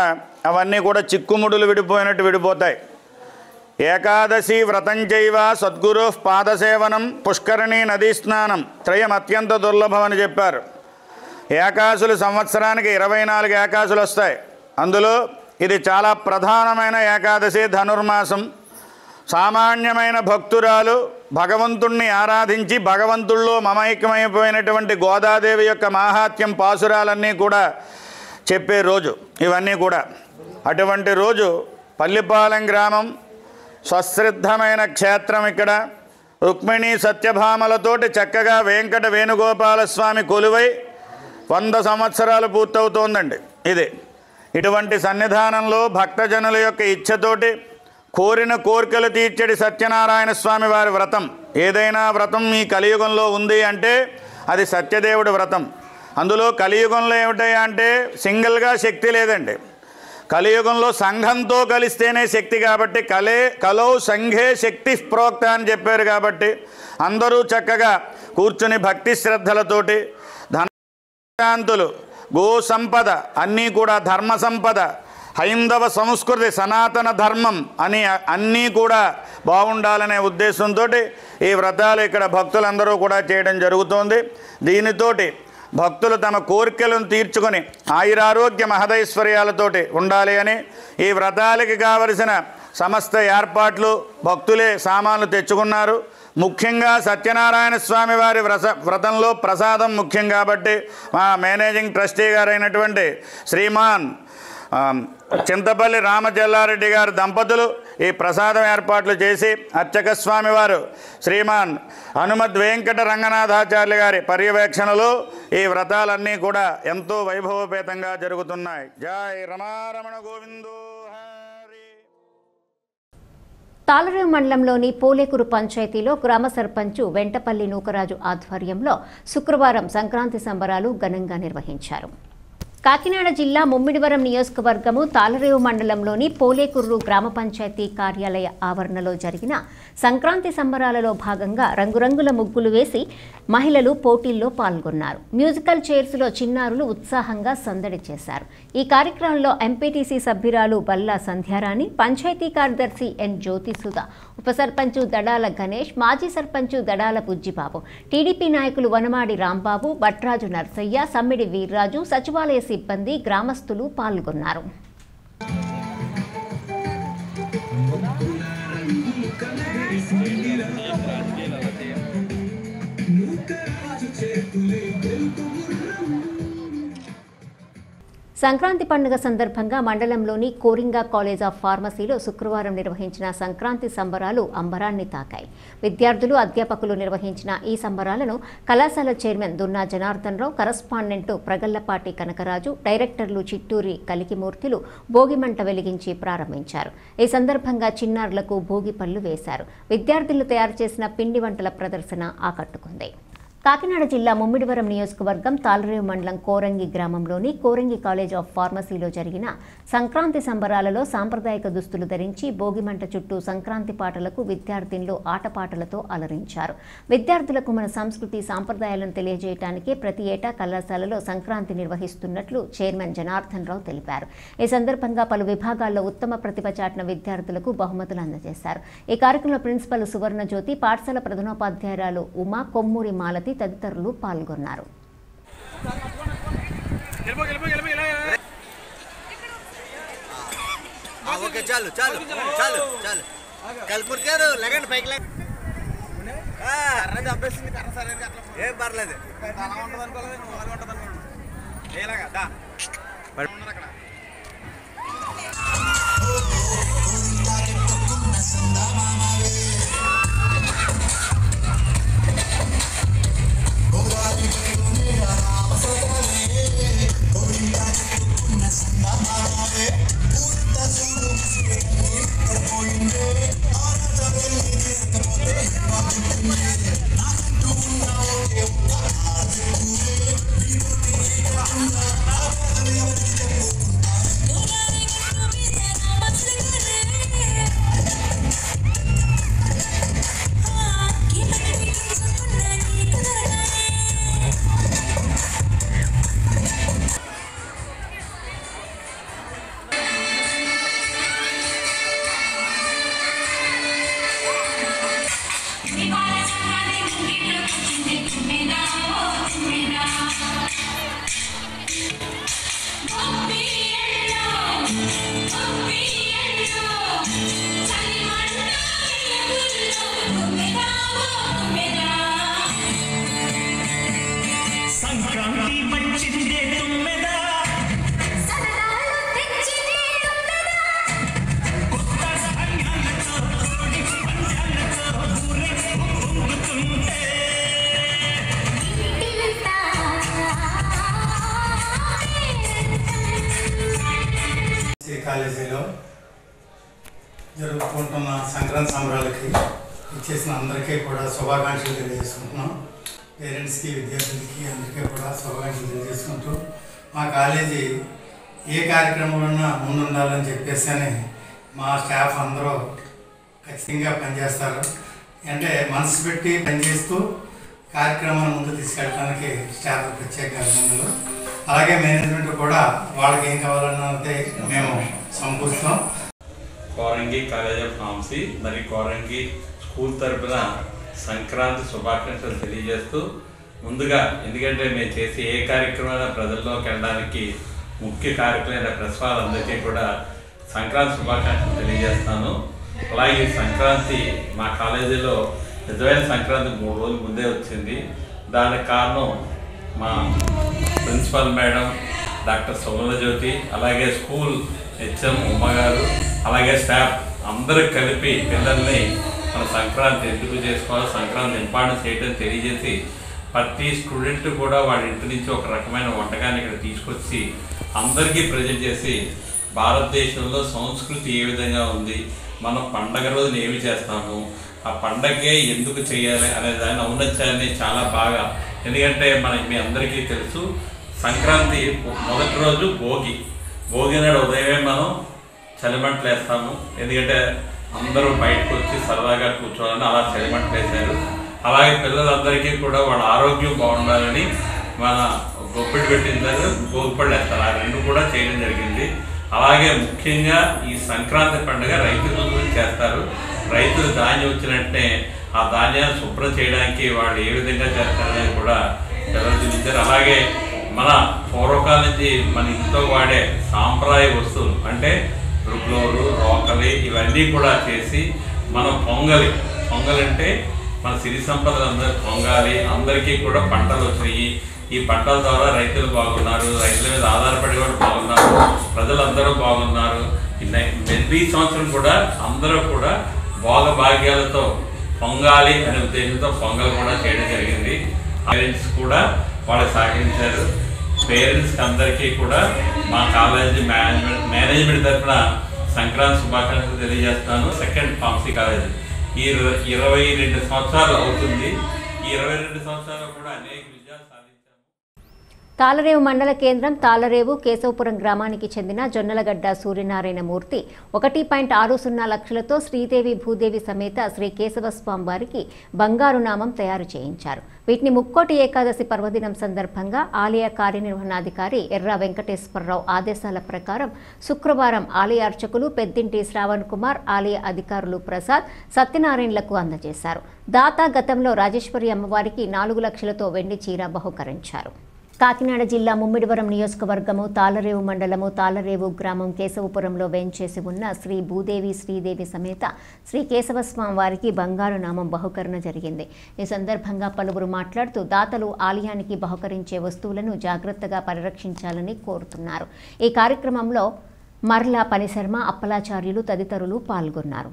అవన్నీ కూడా చిక్కుముడులు విడిపోయినట్టు విడిపోతాయి. ఏకాదశి వ్రతం చైవ సద్గురు పాదసేవనం పుష్కరిణీ నదీ స్నానం త్రయం అత్యంత దుర్లభం అని చెప్పారు. ఏకాదశులు సంవత్సరానికి 24 ఏకాదశులు వస్తాయి. అందులో ఇది చాలా ప్రధానమైన ఏకాదశి. ధనుర్మాసం సామాన్యమైన భక్తురాలు భగవంతుణ్ణి ఆరాధించి భగవంతుల్లో మమైక్యమైపోయినటువంటి గోదాదేవి యొక్క మాహాత్మ్యం పాసురాలన్నీ కూడా చెప్పే రోజు ఇవన్నీ కూడా. అటువంటి రోజు పల్లిపాలెం గ్రామం స్వశ్రద్ధమైన క్షేత్రం. ఇక్కడ రుక్మిణి సత్యభామలతోటి చక్కగా వెంకట వేణుగోపాలస్వామి కొలువై 100 సంవత్సరాలు పూర్తవుతోందండి ఇది. ఇటువంటి సన్నిధానంలో భక్తజనుల యొక్క ఇచ్ఛతోటి కోరిన కోరికలు తీర్చడి సత్యనారాయణ స్వామి వారి వ్రతం. ఏదైనా వ్రతం ఈ కలియుగంలో ఉంది అంటే అది సత్యదేవుడి వ్రతం. అందులో కలియుగంలో ఏమిటాయి అంటే సింగిల్గా శక్తి లేదండి. కలియుగంలో సంఘంతో కలిస్తేనే శక్తి. కాబట్టి కలౌ సంఘే శక్తి ప్రోక్త అని చెప్పారు. కాబట్టి అందరూ చక్కగా కూర్చుని భక్తి శ్రద్ధలతోటి ధనశాంతులు, గో సంపద అన్నీ కూడా ధర్మ సంపద, హైందవ సంస్కృతి, సనాతన ధర్మం అని అన్నీ కూడా బాగుండాలనే ఉద్దేశంతో ఈ వ్రతాలు ఇక్కడ భక్తులందరూ కూడా చేయడం జరుగుతోంది. దీనితోటి భక్తులు తమ కోరికలను తీర్చుకొని ఆయురారోగ్య మహదైశ్వర్యాలతోటి ఉండాలి అని ఈ వ్రతాలకి కావలసిన సమస్త ఏర్పాట్లు భక్తులే సామాన్లు తెచ్చుకున్నారు. ముఖ్యంగా సత్యనారాయణ స్వామి వారి వ్రతంలో ప్రసాదం ముఖ్యం. కాబట్టి మా మేనేజింగ్ ట్రస్టీ గారైనటువంటి శ్రీమాన్ చింతపల్లి రామచెల్లారెడ్డి గారు దంపతులు ఈ ప్రసాదం ఏర్పాట్లు చేసి అర్చక స్వామి వారు శ్రీమాన్ హనుమద్ వెంకట రంగనాథాచార్య గారి పర్యవేక్షణలో ఈ వ్రతాలన్నీ కూడా ఎంతో వైభవపేతంగా జరుగుతున్నాయి. జై రమారమణ గోవిందో.
తాళరేవు మండలంలోని పోలేకూరు పంచాయతీలో గ్రామ సర్పంచ్ వెంటపల్లి నూకరాజు ఆధ్వర్యంలో శుక్రవారం సంక్రాంతి సంబరాలు ఘనంగా నిర్వహించారు. కాకినాడ జిల్లా ముమ్మిడివరం నియోజకవర్గము తాళరేవు మండలంలోని పోలేకూరు గ్రామ పంచాయతీ కార్యాలయ ఆవరణలో జరిగిన సంక్రాంతి సంబరాలలో భాగంగా రంగురంగుల ముగ్గులు వేసి మహిళలు పోటీల్లో పాల్గొన్నారు. మ్యూజికల్ చైర్స్లో చిన్నారులు ఉత్సాహంగా సందడి చేశారు. ఈ కార్యక్రమంలో ఎంపీటీసీ సభ్యురాలు బల్లా సంధ్యారాణి, పంచాయతీ కార్యదర్శి ఎన్ జ్యోతిసుధ, ఉప సర్పంచ్ దడాల గణేష్, మాజీ సర్పంచ్ దడాల బుజ్జిబాబు, టీడీపీ నాయకులు వనమాడి రాంబాబు, బట్రాజు నర్సయ్య, సమ్మిడి వీర్రాజు, సచివాలయ సిబ్బంది, గ్రామస్తులు పాల్గొన్నారు. సంక్రాంతి పండుగ సందర్భంగా మండలంలోని కోరింగా కాలేజ్ ఆఫ్ ఫార్మసీలో శుక్రవారం నిర్వహించిన సంక్రాంతి సంబరాలు అంబరాన్ని తాకాయి. విద్యార్థులు, అధ్యాపకులు నిర్వహించిన ఈ సంబరాలను కళాశాల చైర్మన్ దున్నా జనార్దన్ రావు, కరస్పాండెంట్ ప్రగల్లపాటి కనకరాజు, డైరెక్టర్లు చిట్టూరి కలికిమూర్తులు భోగిమంట వెలిగించి ప్రారంభించారు. ఈ సందర్భంగా చిన్నారులకు భోగి పళ్ళు వేశారు. విద్యార్థులు తయారు చేసిన పిండి వంటల ప్రదర్శన ఆకట్టుకుంది. కాకినాడ జిల్లా ముమ్మిడివరం నియోజకవర్గం తాళరేవు మండలం కోరంగి గ్రామంలోని కోరంగి కాలేజ్ ఆఫ్ ఫార్మసీలో జరిగిన సంక్రాంతి సంబరాలలో సాంప్రదాయక దుస్తులు ధరించి భోగిమంట చుట్టూ సంక్రాంతి పాటలకు విద్యార్థినులు ఆటపాటలతో అలరించారు. విద్యార్థులకు మన సంస్కృతి సాంప్రదాయాలను తెలియజేయడానికి ప్రతి ఏటా కళాశాలలో సంక్రాంతి నిర్వహిస్తున్నట్లు చైర్మన్ జనార్దన్ రావు తెలిపారు. ఈ సందర్భంగా పలు విభాగాల్లో ఉత్తమ ప్రతిభ చాటిన విద్యార్థులకు బహుమతులు అందజేశారు. ఈ కార్యక్రమంలో ప్రిన్సిపల్ సువర్ణజ్యోతి, పాఠశాల ప్రధానోపాధ్యాయురాలు ఉమా, కొమ్మూరి మాలతి తదితరులు పాల్గొన్నారు.
ఏం పర్లేదు.
కాలేజీలో జరుపుకుంటున్న సంక్రాంతి సంబరాలకి ఇచ్చేసిన అందరికీ కూడా శుభాకాంక్షలు తెలియజేసుకుంటున్నాం. పేరెంట్స్కి, విద్యార్థులకి అందరికీ కూడా శుభాకాంక్షలు తెలియజేసుకుంటూ మా కాలేజీ ఏ కార్యక్రమంలో ముందుండాలని చెప్పేసి అని మా స్టాఫ్ అందరూ ఖచ్చితంగా పనిచేస్తారు. అంటే మనసు పెట్టి పనిచేస్తూ కార్యక్రమాన్ని ముందు తీసుకెళ్ళడానికి స్టాఫ్ ప్రత్యేక అభినందనలు. అలాగే మేనేజ్మెంట్ కూడా వాళ్ళకి ఏం కావాలన్నది మేము సమకూరుస్తాం.
కోరంగి కాలేజ్ ఆఫ్ ఫార్మసీ మరి కోరంగి స్కూల్ తరఫున సంక్రాంతి శుభాకాంక్షలు తెలియజేస్తూ ముందుగా ఎందుకంటే మేము చేసే ఏ కార్యక్రమైనా ప్రజల్లోకి వెళ్ళడానికి ముఖ్య కార్యక్రమమైన ప్రెస్ వాళ్ళందరికీ కూడా సంక్రాంతి శుభాకాంక్షలు తెలియజేస్తాను. అలాగే సంక్రాంతి మా కాలేజీలో నిజమైన సంక్రాంతి 3 రోజుల ముందే వచ్చింది. దానికి కారణం మా ప్రిన్సిపల్ మేడం డాక్టర్ సువర్ణజ్యోతి, అలాగే స్కూల్ హెచ్ఎం ఉమ్మగారు, అలాగే స్టాఫ్ అందరూ కలిపి పిల్లల్ని మన సంక్రాంతి ఎందుకు చేసుకోవాలో, సంక్రాంతి ఇంపార్టెన్స్ ఏంటని తెలియజేసి ప్రతి స్టూడెంట్ కూడా వాళ్ళ ఇంటి నుంచి ఒక రకమైన వంటకాన్ని ఇక్కడ తీసుకొచ్చి అందరికీ ప్రజెంట్ చేసి భారతదేశంలో సంస్కృతి ఏ విధంగా ఉంది, మనం పండగ రోజున ఏమి చేస్తాము, ఆ పండగే ఎందుకు చేయాలి అనే దాని ఔన్నత్యాన్ని చాలా బాగా, ఎందుకంటే మీ అందరికీ తెలుసు సంక్రాంతి మొదటి రోజు భోగి నాడు ఉదయమే మనం చలిమంటలు వేస్తాము. ఎందుకంటే అందరూ బయటకు వచ్చి సరదాగా కూర్చోవాలని అలా చలిమంటలు వేశారు. అలాగే పిల్లలందరికీ కూడా వాళ్ళ ఆరోగ్యం బాగుండాలని మన గొప్పిడి పెట్టిందని భోగిపళ్ళు వేస్తారు. ఆ 2 కూడా చేయడం జరిగింది. అలాగే ముఖ్యంగా ఈ సంక్రాంతి పండుగ రైతుల గురించి చేస్తారు. రైతులు ధాన్యం వచ్చినట్టే ఆ ధాన్యాన్ని శుభ్రం చేయడానికి వాళ్ళు ఏ విధంగా చేస్తారనేది కూడా పిల్లలు చూపించారు. అలాగే మన పూర్వకాల నుంచి మన ఇంట్లో వాడే సాంప్రదాయ వస్తువులు అంటే రుగ్లోరు, రోకలి ఇవన్నీ కూడా చేసి మనం పొంగలి అంటే మన సిరి సంపదలు అందరూ పొంగాలి, అందరికీ కూడా పంటలు వచ్చినాయి, ఈ పంటల ద్వారా రైతులు బాగున్నారు, రైతుల మీద ఆధారపడి కూడా బాగున్నారు, ప్రజలందరూ బాగున్నారు. ఈ సంవత్సరం కూడా అందరూ కూడా భోగభాగ్యాలతో పొంగాలి అనే ఉద్దేశంతో పొంగల్ కూడా చేయడం జరిగింది. పేరెంట్స్ కూడా వాళ్ళు సహకరించారు. పేరెంట్స్కి అందరికీ కూడా మా కాలేజీ మేనేజ్మెంట్ తరఫున సంక్రాంతి శుభాకాంక్షలు తెలియజేస్తాను. సెకండ్ ఫార్మసీ కాలేజీ ఈ 22 సంవత్సరాలు అవుతుంది. ఈ 22 సంవత్సరాలు కూడా అనేక విజయాలు సాధించారు.
తాళరేవు మండల కేంద్రం తాళరేవు కేశవపురం గ్రామానికి చెందిన జొన్నలగడ్డ సూర్యనారాయణ మూర్తి 1.60 లక్షలతో శ్రీదేవి భూదేవి సమేత శ్రీ కేశవస్వామి వారికి బంగారు నామం తయారు చేయించారు. వీటిని ముక్కోటి ఏకాదశి పర్వదినం సందర్భంగా ఆలయ కార్యనిర్వహణాధికారి ఎర్ర వెంకటేశ్వరరావు ఆదేశాల ప్రకారం శుక్రవారం ఆలయ అర్చకులు పెద్దింటి శ్రావణ్ కుమార్, ఆలయ అధికారులు ప్రసాద్, సత్యనారాయణలకు అందజేశారు. దాత గతంలో రాజేశ్వరి అమ్మవారికి 4 లక్షలతో వెండి చీర బహుకరించారు. కాకినాడ జిల్లా ముమ్మిడివరం నియోజకవర్గము తాళరేవు మండలము తాళరేవు గ్రామం కేశవపురంలో వేంచేసి ఉన్న శ్రీ భూదేవి శ్రీదేవి సమేత శ్రీ కేశవస్వామి వారికి బంగారు నామం బహుకరణ జరిగింది. ఈ సందర్భంగా పలువురు మాట్లాడుతూ దాతలు ఆలయానికి బహుకరించే వస్తువులను జాగ్రత్తగా పరిరక్షించాలని కోరుతున్నారు. ఈ కార్యక్రమంలో మర్ల పనిశర్మ, అప్పలాచార్యులు తదితరులు పాల్గొన్నారు.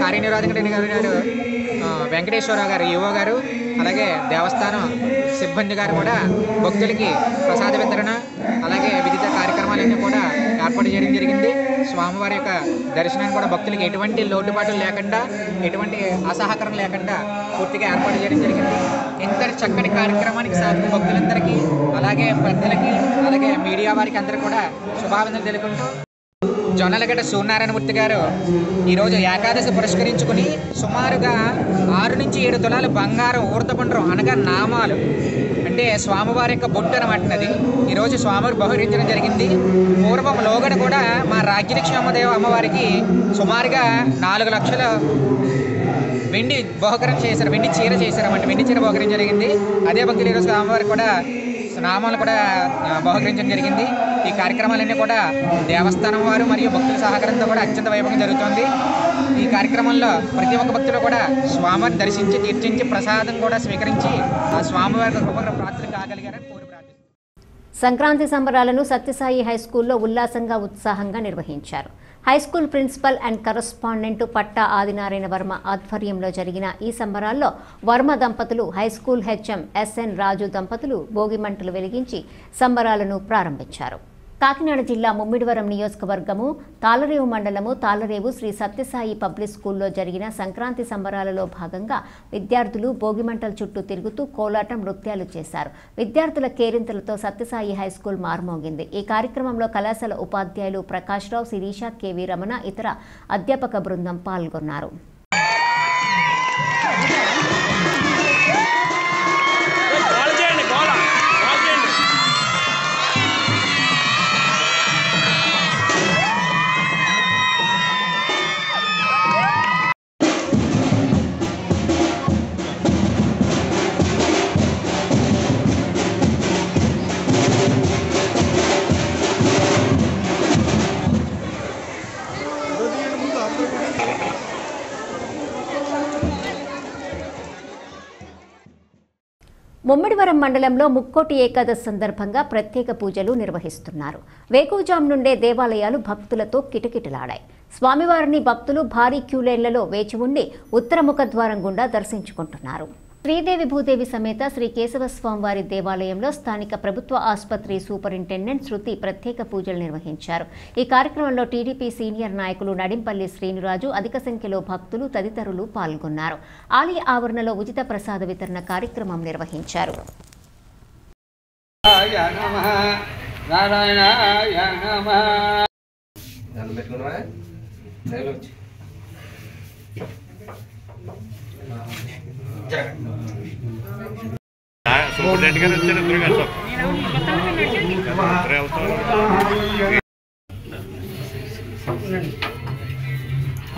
కార్యనిర్వాహకుడు గారు వెంకటేశ్వరరావు గారు ఈవో గారు, అలాగే దేవస్థానం సిబ్బంది గారు కూడా భక్తులకి ప్రసాద వితరణ అలాగే వివిధ కార్యక్రమాలన్నీ కూడా ఏర్పాటు చేయడం జరిగింది. స్వామివారి యొక్క దర్శనాన్ని కూడా భక్తులకి ఎటువంటి లోటుపాట్లు లేకుండా ఎటువంటి అసహకారం లేకుండా పూర్తిగా ఏర్పాటు చేయడం జరిగింది. ఇంతటి చక్కని కార్యక్రమానికి సాధన భక్తులందరికీ అలాగే పెద్దలకి అలాగే మీడియా వారికి అందరూ కూడా శుభాభినందనలు తెలుపుకుంటూ జొన్నలగడ్డ సూర్యనారాయణమూర్తి గారు ఈరోజు ఏకాదశి పురస్కరించుకుని సుమారుగా 6 నుంచి 7 తులాల బంగారం ఊర్ధపుండ్రం అనగా నామాలు అంటే స్వామివారి యొక్క బొట్టు అనమాట. అది ఈరోజు స్వామివారు బహుకరించడం జరిగింది. పూర్వం లోగడ కూడా మా రాజ్యలక్ష్మమ్మదేవ అమ్మవారికి సుమారుగా 4 లక్షల వెండి బహుకరణ చేశారు, వెండి చీర చేశారన్నమాట. వెండి చీర బహుకరించడం జరిగింది. అదే భక్తులు ఈరోజు అమ్మవారికి కూడా నామాలు కూడా బహుకరించడం జరిగింది. ఈ కార్యక్రమాలన్నీ కూడా దేవస్థానం వారు మరియు భక్తుల సహకారంతో కూడా అత్యంత వైభవంగా జరుగుతుంది. ఈ కార్యక్రమంలో ప్రతి ఒక్క భక్తులు కూడా స్వామివారిని దర్శించి తీర్చించి ప్రసాదం కూడా స్వీకరించి ఆ స్వామివారి కృపకు ప్రార్థన కాగలిగారని కోరి ప్రార్థిస్తున్నారు.
సంక్రాంతి సంబరాలను సత్యసాయి హైస్కూల్లో ఉల్లాసంగా ఉత్సాహంగా నిర్వహించారు. హైస్కూల్ ప్రిన్సిపల్ అండ్ కరస్పాండెంట్ పట్టా ఆదినారాయణ వర్మ ఆధ్వర్యంలో జరిగిన ఈ సంబరాల్లో వర్మ దంపతులు, హైస్కూల్ హెచ్ఎం ఎస్ఎన్ రాజు దంపతులు భోగిమంటలు వెలిగించి సంబరాలను ప్రారంభించారు. కాకినాడ జిల్లా ముమ్మిడివరం నియోజకవర్గము తాళరేవు మండలము తాళరేవు శ్రీ సత్యసాయి పబ్లిక్ స్కూల్లో జరిగిన సంక్రాంతి సంబరాలలో భాగంగా విద్యార్థులు భోగిమంటల చుట్టూ తిరుగుతూ కోలాటం నృత్యాలు చేశారు. విద్యార్థుల కేరింతలతో సత్యసాయి హైస్కూల్ మార్మోగింది. ఈ కార్యక్రమంలో కళాశాల ఉపాధ్యాయులు ప్రకాష్ రావు, శిరీష, కేవీ రమణ, ఇతర అధ్యాపక బృందం పాల్గొన్నారు. ముమ్మిడివరం మండలంలో ముక్కోటి ఏకాదశి సందర్భంగా ప్రత్యేక పూజలు నిర్వహిస్తున్నారు. వేకువజాము నుండే దేవాలయాలు భక్తులతో కిటకిటలాడాయి. స్వామివారిని భక్తులు భారీ క్యూలైన్లలో వేచి ఉండి ఉత్తరముఖ ద్వారం గుండా దర్శించుకుంటున్నారు. శ్రీదేవి భూదేవి సమేత శ్రీ కేశవస్వామి వారి దేవాలయంలో స్థానిక ప్రభుత్వ ఆసుపత్రి సూపరింటెండెంట్ శృతి ప్రత్యేక పూజలు నిర్వహించారు. ఈ కార్యక్రమంలో టీడీపీ సీనియర్ నాయకులు నడింపల్లి శ్రీనురాజు, అధిక సంఖ్యలో భక్తులు తదితరులు పాల్గొన్నారు. ఆలయ ఆవరణలో ఉచిత ప్రసాద వితరణ కార్యక్రమం నిర్వహించారు.
సూపరింటెండెంట్ గారు వచ్చారు, ఇద్దరు కలిసి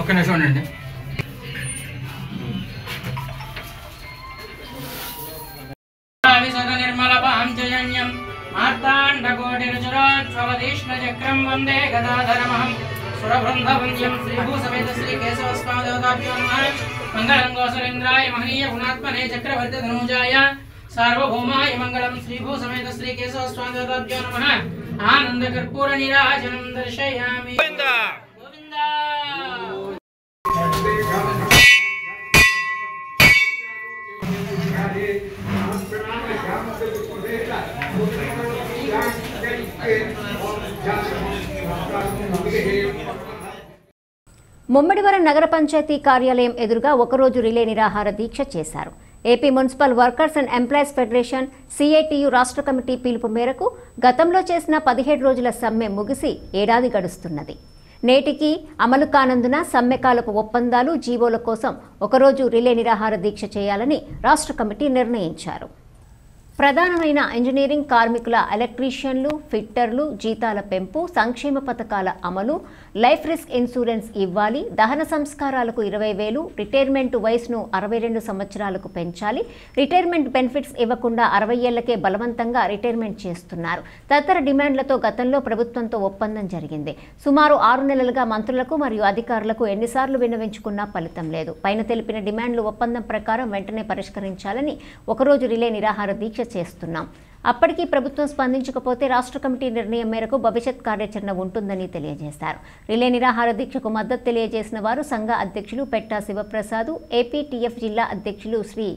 ఒక్క నిమిషం ఉండండి. నిర్మల పాంచజన్యం మార్తాండకోటిరుచురోజ్వలదీష్ణచక్రం వందే గదాధరమహం సురబృందవంద్యం శ్రీభూసమేత శ్రీ కేశవస్వామి దేవతాభ్యో నమః. మంగళం గోసురేంద్రాయ మహనీయ గుణాత్మనే చక్రవర్తి ధనుజాయ సార్వభౌమాయ మంగళం. శ్రీభూసమేత శ్రీ కేశవస్వామి దేవతాభ్యో నమః. ఆనంద కర్పూర నీరాజనం దర్శయామి.
ముమ్మిడివరం నగర పంచాయతీ కార్యాలయం ఎదురుగా ఒకరోజు రిలే నిరాహార దీక్ష చేశారు. AP municipal workers and employees federation CITU రాష్ట్ర కమిటీ పిలుపు మేరకు గతంలో చేసిన 17 రోజుల సమ్మె ముగిసి ఏడాది గడుస్తున్నది. నేటికి అమలు కానందున సమ్మెకాలపు ఒప్పందాలు, జీవోల కోసం ఒకరోజు రిలే నిరాహార దీక్ష చేయాలని రాష్ట్ర కమిటీ నిర్ణయించారు. ప్రధానమైన ఇంజనీరింగ్ కార్మికుల ఎలక్ట్రీషియన్లు, ఫిట్టర్లు జీతాల పెంపు, సంక్షేమ పథకాల అమలు, లైఫ్ రిస్క్ ఇన్సూరెన్స్ ఇవ్వాలి, దహన సంస్కారాలకు 20,000, రిటైర్మెంట్ వయసును 62 సంవత్సరాలకు పెంచాలి, రిటైర్మెంట్ బెనిఫిట్స్ ఇవ్వకుండా 60 ఏళ్లకే బలవంతంగా రిటైర్మెంట్ చేస్తున్నారు. తదితర డిమాండ్లతో గతంలో ప్రభుత్వంతో ఒప్పందం జరిగింది. సుమారు 6 నెలలుగా మంత్రులకు మరియు అధికారులకు ఎన్నిసార్లు విన్నవించుకున్నా ఫలితం లేదు. పైన తెలిపిన డిమాండ్లు ఒప్పందం ప్రకారం వెంటనే పరిష్కరించాలని ఒకరోజు రిలే నిరాహార దీక్ష చేస్తున్నాం. అప్పటికీ ప్రభుత్వం స్పందించకపోతే రాష్ట్ర కమిటీ నిర్ణయం మేరకు భవిష్యత్ కార్యాచరణ ఉంటుందని తెలియజేశారు. రిలే నిరాహార దీక్షకు మద్దతు తెలియజేసిన వారు సంఘ అధ్యక్షులు పెట్టా శివప్రసాద్, ఏపీటీఎఫ్ జిల్లా అధ్యక్షులు శ్రీ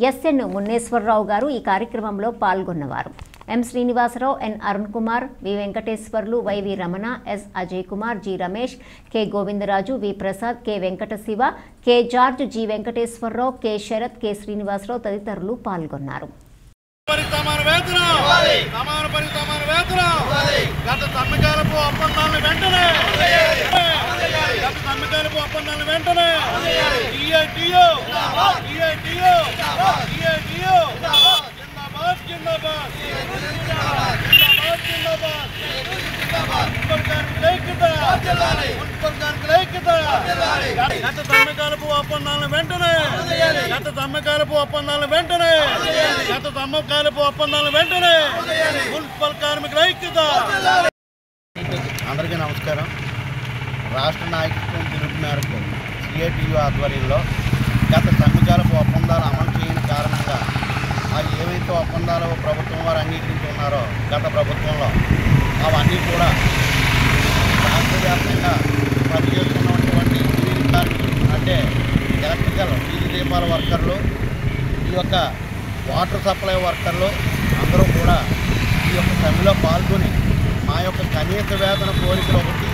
ఎస్ఎన్ మున్నేశ్వరరావు గారు ఈ కార్యక్రమంలో పాల్గొన్నవారు. M Srinivasarao, N Arun Kumar, V Venkateswarlu, YV Ramana, S Ajay Kumar, G Ramesh, K Govindaraju, V Prasad, K Venkata Siva, K George, G Venkateswararao, K Sarath, K Srinivasarao తదితరులు పాల్గొన్నారు.
అందరికీ నమస్కారం. రాష్ట్ర నాయకత్వం పిలుపు మేరకు సిఐటియు ఆధ్వర్యంలో గత సమ్మెకాలపు ఒప్పందాలు అమలు చేయని కారణంగా అవి ఏవైతే ఒప్పందాలు ప్రభుత్వం వారు అంగీకరించున్నారో గత ప్రభుత్వంలో అవన్నీ కూడా రాష్ట్ర వ్యాప్తంగా పనిచేస్తున్నటువంటి ఇంజనీరింగ్ కార్మికులు అంటే ఎలక్ట్రికల్ వీధి దీపాల వర్కర్లు, ఈ యొక్క వాటర్ సప్లై వర్కర్లు అందరూ కూడా ఈ యొక్క సమ్మెలో పాల్గొని మా యొక్క కనీస వేతన కోరికలు ఒకటి,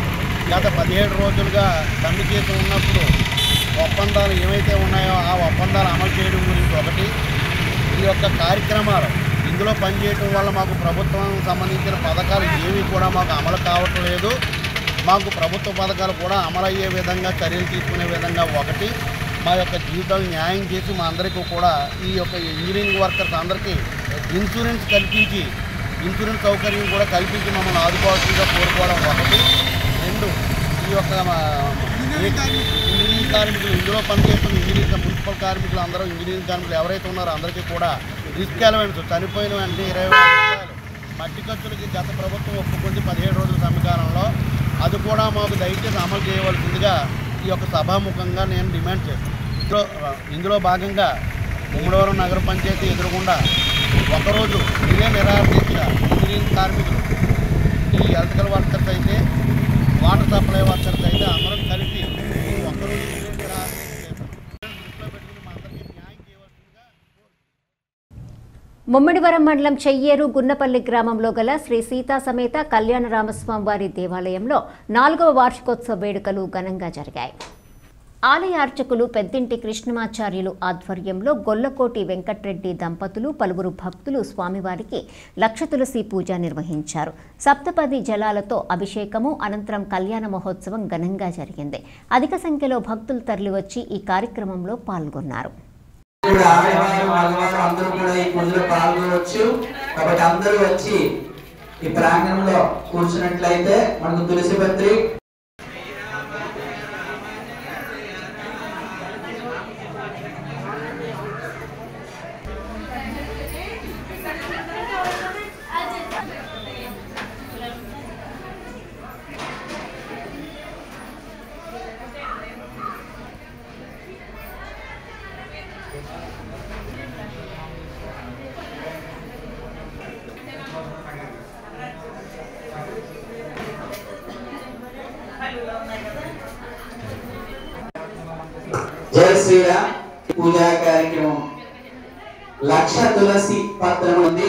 గత 17 రోజులుగా సమ్మె చేసి ఉన్నప్పుడు ఒప్పందాలు ఏవైతే ఉన్నాయో ఆ ఒప్పందాలు అమలు చేయడం గురించి ఒకటి, ఈ యొక్క కార్యక్రమాలు ఇందులో పనిచేయడం వల్ల మాకు ప్రభుత్వం సంబంధించిన పథకాలు ఏవి కూడా మాకు అమలు కావట్లేదు, మాకు ప్రభుత్వ పథకాలు కూడా అమలయ్యే విధంగా చర్యలు తీసుకునే విధంగా ఒకటి, మా యొక్క జీవితాలు న్యాయం చేసి మా అందరికీ కూడా ఈ యొక్క ఇంజనీరింగ్ వర్కర్స్ అందరికీ ఇన్సూరెన్స్ కల్పించి ఇన్సూరెన్స్ సౌకర్యం కూడా కల్పించి మమ్మల్ని ఆదుకోవాల్సిందిగా కోరుకోవడం ఒకటి. రెండు, ఈ యొక్క ఇంజనీరింగ్ కార్మికులు ఇందులో పనిచేస్తున్న ఇంజనీరింగ్ మున్సిపల్ కార్మికులు అందరూ ఇంజనీరింగ్ కార్మికులు ఎవరైతే ఉన్నారో అందరికీ కూడా రిస్క్ అలవెన్స్ చనిపోయిన వెంటనే 20,000 రూపాయలు మట్టి ఖర్చులకి గత ప్రభుత్వం ఒప్పుకుంది 17 రోజుల సమ్మెకాలంలో. అది కూడా మాకు దయచేసి అమలు చేయవలసిందిగా ఈ యొక్క సభాముఖంగా నేను డిమాండ్ చేస్తాను. ఇందులో భాగంగా ముమ్మడివరం నగర పంచాయతీ ఎదురుగుండా ఒకరోజు ఇదే నిరాహార దీక్ష ఇంజనీరింగ్ కార్మికులు, ఈ ఎలక్ట్రికల్ వర్కర్స్ అయితే వాటర్ సప్లై వర్కర్స్ అయితే అందరం కలిసి ఒక్కరోజు నిరాహార
ముమ్మడివరం మండలం చెయ్యేరు గున్నపల్లి గ్రామంలో గల శ్రీ సీతా సమేత కళ్యాణ రామస్వామి వారి దేవాలయంలో 4వ వార్షికోత్సవ వేడుకలు ఘనంగా జరిగాయి. ఆలయ అర్చకులు పెద్దింటి కృష్ణమాచార్యులు ఆధ్వర్యంలో గొల్లకోటి వెంకట్రెడ్డి దంపతులు పలువురు భక్తులు స్వామివారికి లక్ష తులసి పూజ నిర్వహించారు. సప్తపది జలాలతో అభిషేకము అనంతరం కళ్యాణ మహోత్సవం ఘనంగా జరిగింది. అధిక సంఖ్యలో భక్తులు తరలివచ్చి ఈ కార్యక్రమంలో పాల్గొన్నారు.
అందరూ కూడా ఈ పూజలో పాల్గొనవచ్చు కాబట్టి అందరూ వచ్చి ఈ ప్రాంగణంలో కూర్చున్నట్లయితే మనకు తులసి పత్రి జై శ్రీరామ్ పూజా కార్యక్రమం లక్ష తులసి పత్రం ఉంది.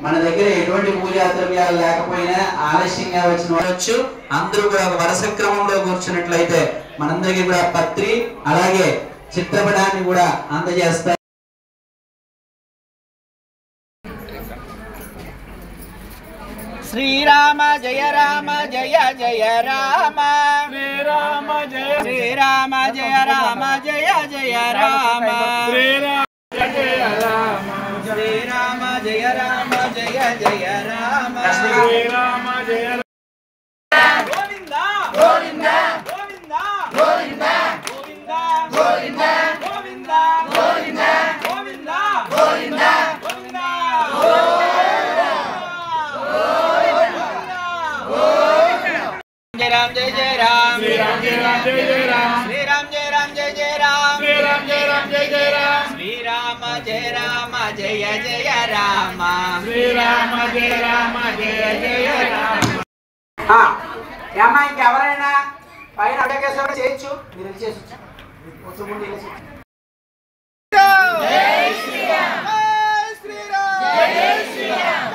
మన దగ్గర ఎటువంటి పూజా ద్రవ్యాలు లేకపోయినా ఆలస్యంగా వచ్చిన వాడొచ్చు. అందరూ కూడా వరుస క్రమంలో కూర్చున్నట్లయితే మనందరికీ కూడా పత్రి అలాగే చిత్రపటాన్ని కూడా అందజేస్తారు.
శ్రీరామ జయ రామ జయ జయ రామ శ్రీరామ జయ శ్రీరామ జయ రామ జయ జయ రామ శ్రీరామ జయ రామ శ్రీరామ జయ జయ రామ
శ్రీరామ జయ
గోవింద గోవింద గోవింద గోవింద గోవింద గోవింద గోవింద గోవింద గోవింద గోవింద గోవింద जय राम जय जय राम
श्री राम जय राम जय जय राम
श्री राम जय राम जय जय राम
श्री राम जय राम जय जय राम
श्री राम जय राम जय जय राम
श्री राम जय राम जय जय राम
ఏమ్మా ఇంకెవరైనా పైన అడగేశ్వర చేయొచ్చు మీరు చేయొచ్చు కొంచెం ముందు జై శ్రీరామ్ జై శ్రీరామ్ జై శ్రీరామ్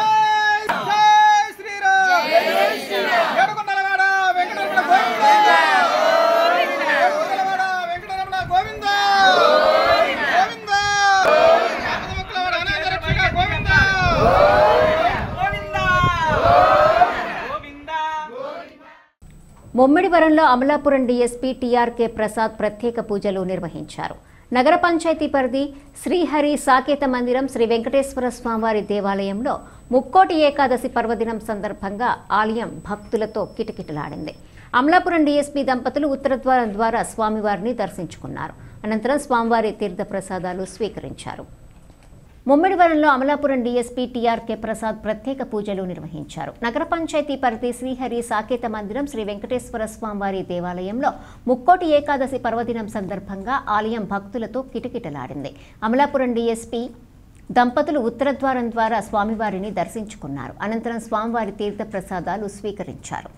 జై శ్రీరామ్ జై శ్రీరామ్ ఏడుకొండలవాడ వెంకటరమణ గోవింద ఏడుకొండలవాడ వెంకటరమణ గోవింద గోవింద ఆపదముక్కులవాడ అనాథ రక్షక గోవింద గోవింద
ముమ్మిడివరంలో అమలాపురం డీఎస్పీ టీఆర్కే ప్రసాద్ ప్రత్యేక పూజలు నిర్వహించారు. నగర పంచాయతీ పరిధి శ్రీహరి సాకేత మందిరం శ్రీ వెంకటేశ్వర స్వామివారి దేవాలయంలో ముక్కోటి ఏకాదశి పర్వదినం సందర్భంగా ఆలయం భక్తులతో కిటకిటలాడింది. అమలాపురం డీఎస్పీ దంపతులు ఉత్తరద్వారం ద్వారా స్వామివారిని దర్శించుకున్నారు. అనంతరం స్వామివారి తీర్థ ప్రసాదాలు స్వీకరించారు. ముమ్మిడివరంలో అమలాపురం డీఎస్పీ టీఆర్కే ప్రసాద్ ప్రత్యేక పూజలు నిర్వహించారు. నగర పంచాయతీ పరిధి శ్రీహరి సాకేత మందిరం శ్రీ వెంకటేశ్వర స్వామివారి దేవాలయంలో ముక్కోటి ఏకాదశి పర్వదినం సందర్భంగా ఆలయం భక్తులతో కిటకిటలాడింది. అమలాపురం డీఎస్పీ దంపతులు ఉత్తరద్వారం ద్వారా స్వామివారిని దర్శించుకున్నారు. అనంతరం స్వామివారి తీర్థ ప్రసాదాలు స్వీకరించారు.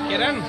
కిరణ్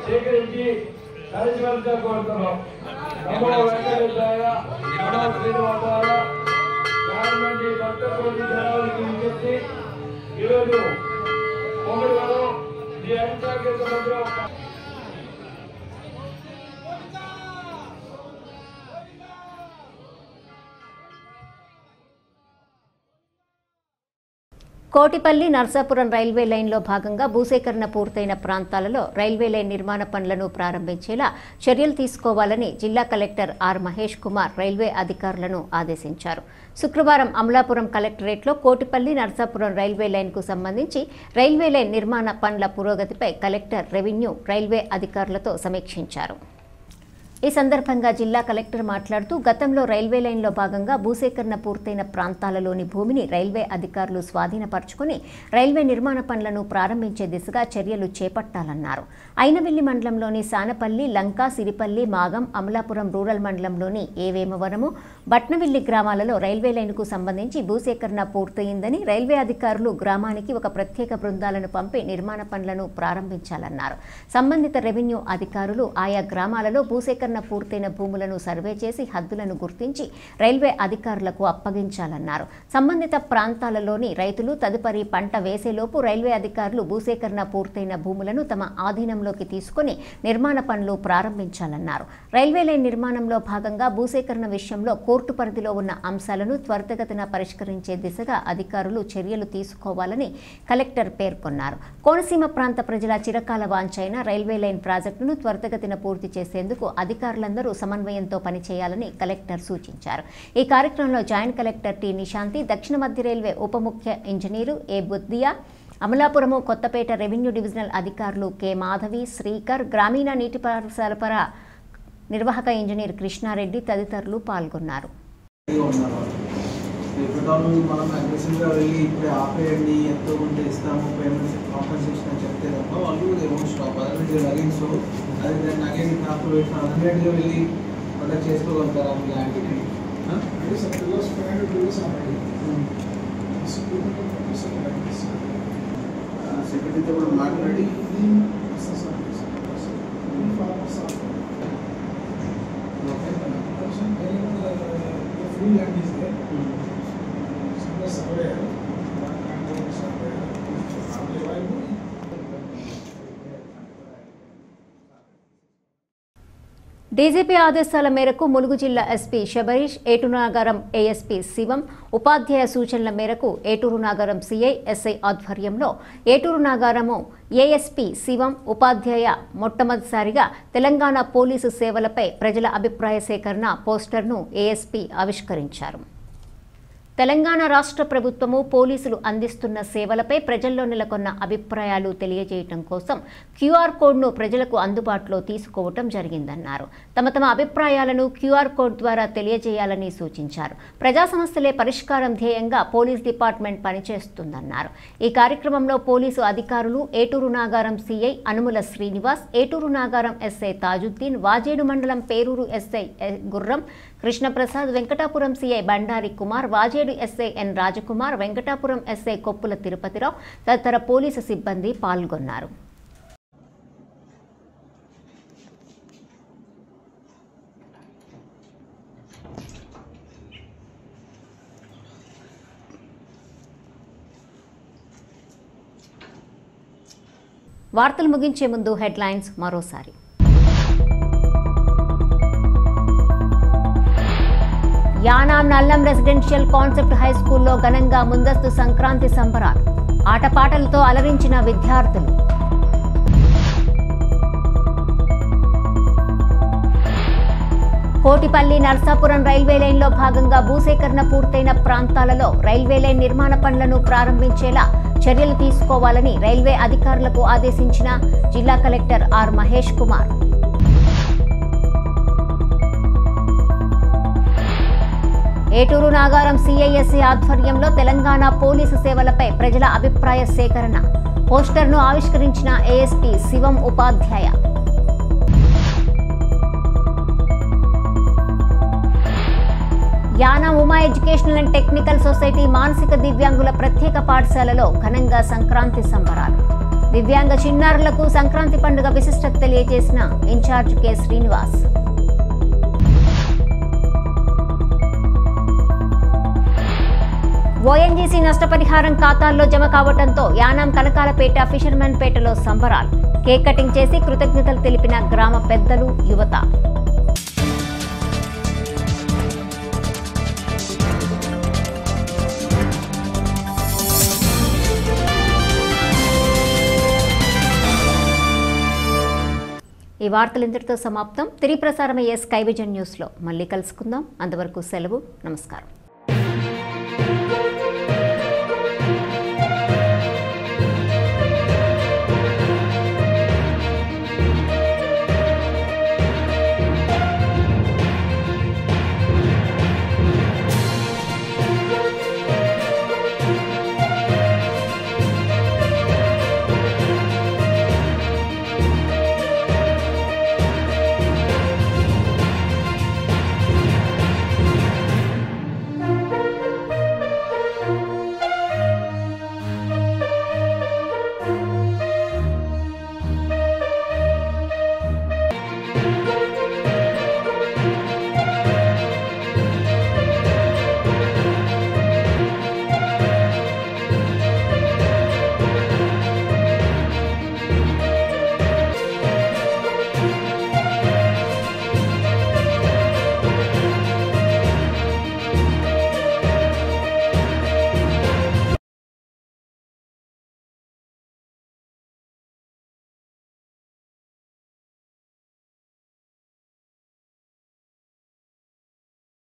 సేకరించి కలిసిమెలిసి కోరుతున్నాం. నమో వెంకటేశాయ నమో శ్రీనివాసాయ గవర్నమెంట్ భక్త కోటి జనాలకు విజ్ఞప్తి. ఈరోజు ముమ్మిడివరం శ్రీ హరిసాకేత మందిరం
కోటిపల్లి నర్సాపురం రైల్వే లైన్లో భాగంగా భూసేకరణ పూర్తయిన ప్రాంతాలలో రైల్వే లైన్ నిర్మాణ పనులను ప్రారంభించేలా చర్యలు తీసుకోవాలని జిల్లా collector R Mahesh Kumar railway అధికారులను ఆదేశించారు. శుక్రవారం అమలాపురం కలెక్టరేట్లో కోటిపల్లి నర్సాపురం రైల్వే లైన్కు సంబంధించి రైల్వే లైన్ నిర్మాణ పనుల పురోగతిపై కలెక్టర్ రెవెన్యూ రైల్వే అధికారులతో సమీక్షించారు. ఈ సందర్భంగా జిల్లా కలెక్టర్ మాట్లాడుతూ గతంలో రైల్వే లైన్లో భాగంగా భూసేకరణ పూర్తయిన ప్రాంతాలలోని భూమిని రైల్వే అధికారులు స్వాధీనపరుచుకుని రైల్వే నిర్మాణ పనులను ప్రారంభించే దిశగా చర్యలు చేపట్టాలన్నారు. అయినవిల్లి మండలంలోని సానపల్లి, లంక, సిరిపల్లి, మాగం, అమలాపురం రూరల్ మండలంలోని ఏవేమవరము, బట్నవిల్లి గ్రామాలలో రైల్వే లైన్కు సంబంధించి భూసేకరణ పూర్తయిందని రైల్వే అధికారులు గ్రామానికి ఒక ప్రత్యేక బృందాలను పంపి నిర్మాణ పనులను ప్రారంభించాలన్నారు. సంబంధిత రెవెన్యూ అధికారులు ఆయా గ్రామాలలో భూసేకరణ భూసేకరణ పూర్తయిన భూములను సర్వే చేసి హద్దులను గుర్తించి రైల్వే అధికారులకు అప్పగించాలన్నారు. సంబంధిత ప్రాంతాలలోని రైతులు తదుపరి పంట వేసేలోపు రైల్వే అధికారులు భూసేకరణ పూర్తయిన భూములను తమ ఆధీనంలోకి తీసుకుని నిర్మాణ పనులు ప్రారంభించాలన్నారు. రైల్వే లైన్ నిర్మాణంలో భాగంగా భూసేకరణ విషయంలో కోర్టు పరిధిలో ఉన్న అంశాలను త్వరితగతిన పరిష్కరించే దిశగా అధికారులు చర్యలు తీసుకోవాలని కలెక్టర్ పేర్కొన్నారు. కోనసీమ ప్రాంత ప్రజల చిరకాల వాంఛైన రైల్వే లైన్ ప్రాజెక్టును త్వరితగతిన పూర్తి చేసేందుకు అధికారులందరూ సమన్వయంతో పనిచేయాలని కలెక్టర్ సూచించారు. ఈ కార్యక్రమంలో జాయింట్ కలెక్టర్ టి నిశాంతి, దక్షిణ మధ్య రైల్వే ఉప ముఖ్య ఇంజనీరు ఏ బుద్దియా, అమలాపురము కొత్తపేట రెవెన్యూ డివిజనల్ అధికారులు కె మాధవి, శ్రీకర్, గ్రామీణ నీటిపారుదల సరఫరా నిర్వాహక ఇంజనీర్ కృష్ణారెడ్డి తదితరులు పాల్గొన్నారు.
మనం అగ్రెసివ్గా వెళ్ళి ఇప్పుడే ఆపేయండి, ఎంతో కొంత ఇస్తాము, పేమెంట్స్ కాంపన్సేషన్ అని చెప్తే తప్ప వాళ్ళు ఏమో స్టాప్ అదర్ అగైన్. సో అది దాన్ని అగైన్ నాకు అర్జెంట్గా వెళ్ళి ప్రొటెక్ట్ చేసుకోగలుగుతారా మీ ల్యాండ్ని? సెక్రటరీతో కూడా మాట్లాడి
డీజీపీ ఆదేశాల మేరకు ములుగు జిల్లా ఎస్పీ శబరీష్, ఏటూరు నాగారం ఏఎస్పీ శివం, ఉపాధ్యాయ సూచనల మేరకు ఏటూరు నాగారం సిఐ ఎస్ఐ ఆధ్వర్యంలో ఏటూరు నాగారము ఏఎస్పీ శివం ఉపాధ్యాయ మొట్టమొదటిసారిగా తెలంగాణ పోలీసు సేవలపై ప్రజల అభిప్రాయ సేకరణ పోస్టర్ను ఏఎస్పీ ఆవిష్కరించారు. తెలంగాణ రాష్ట్ర ప్రభుత్వము పోలీసులు అందిస్తున్న సేవలపై ప్రజల్లో నెలకొన్న అభిప్రాయాలు తెలియజేయటం కోసం క్యూఆర్ కోడ్ను ప్రజలకు అందుబాటులో తీసుకోవటం జరిగిందన్నారు. తమ అభిప్రాయాలను క్యూఆర్ కోడ్ ద్వారా తెలియజేయాలని సూచించారు. ప్రజా సమస్యలే పరిష్కారం ధ్యేయంగా పోలీస్ డిపార్ట్మెంట్ పనిచేస్తుందన్నారు. ఈ కార్యక్రమంలో పోలీసు అధికారులు ఏటూరు నాగారం సిఐ అనుముల శ్రీనివాస్, ఏటూరు నాగారం ఎస్ఐ తాజుద్దీన్, వాజేడు మండలం Peruru SI Gurram Krishnaprasad, Venkatapuram CI Bandari Kumar, Vajedu SI N Rajkumar, Venkatapuram SI Koppula Tirupatirao తదితర పోలీసు సిబ్బంది పాల్గొన్నారు. వార్తలు ముగించే ముందు హెడ్లైన్స్ మరోసారి. Yanam Nallam residential concept high స్కూల్లో ఘనంగా ముందస్తు సంక్రాంతి సంబరాలు, ఆటపాటలతో అలరించిన విద్యార్థులు. కోటిపల్లి నర్సాపురం రైల్వే లైన్లో భాగంగా భూసేకరణ పూర్తయిన ప్రాంతాలలో రైల్వే లైన్ నిర్మాణ పనులను ప్రారంభించేలా చర్యలు తీసుకోవాలని రైల్వే అధికారులకు ఆదేశించిన జిల్లా కలెక్టర్ ఆర్ మహేష్ కుమార్. ఏటూరు నాగారం సిఐఎస్సి ఆధ్వర్యంలో తెలంగాణ పోలీసు సేవలపై ప్రజల అభిప్రాయ సేకరణ పోస్టర్ను ఆవిష్కరించిన ASP Shivam Upadhyay. Yanam Uma educational and technical society మానసిక దివ్యాంగుల ప్రత్యేక పాఠశాలలో ఘనంగా సంక్రాంతి సంబరాలు. దివ్యాంగ చిన్నారులకు సంక్రాంతి పండుగ విశిష్టత తెలియజేసిన ఇన్ఛార్జ్ కె శ్రీనివాస్. ఓఎన్జీసీ నష్టపరిహారం ఖాతాల్లో జమ కావడంతో యానాం కనకాలపేట ఫిషర్మెన్ పేటలో సంబరాలు. కేక్ కటింగ్ చేసి కృతజ్ఞతలు తెలిపిన గ్రామ పెద్దలు, యువత. ఈ వార్తలు ఇంతటితో సమాప్తం. తిరిగి ప్రసారమయ్యే స్కై విజన్ న్యూస్లో మళ్ళీ కలుసుకుందాం. అంతవరకు సెలవు. నమస్కారం.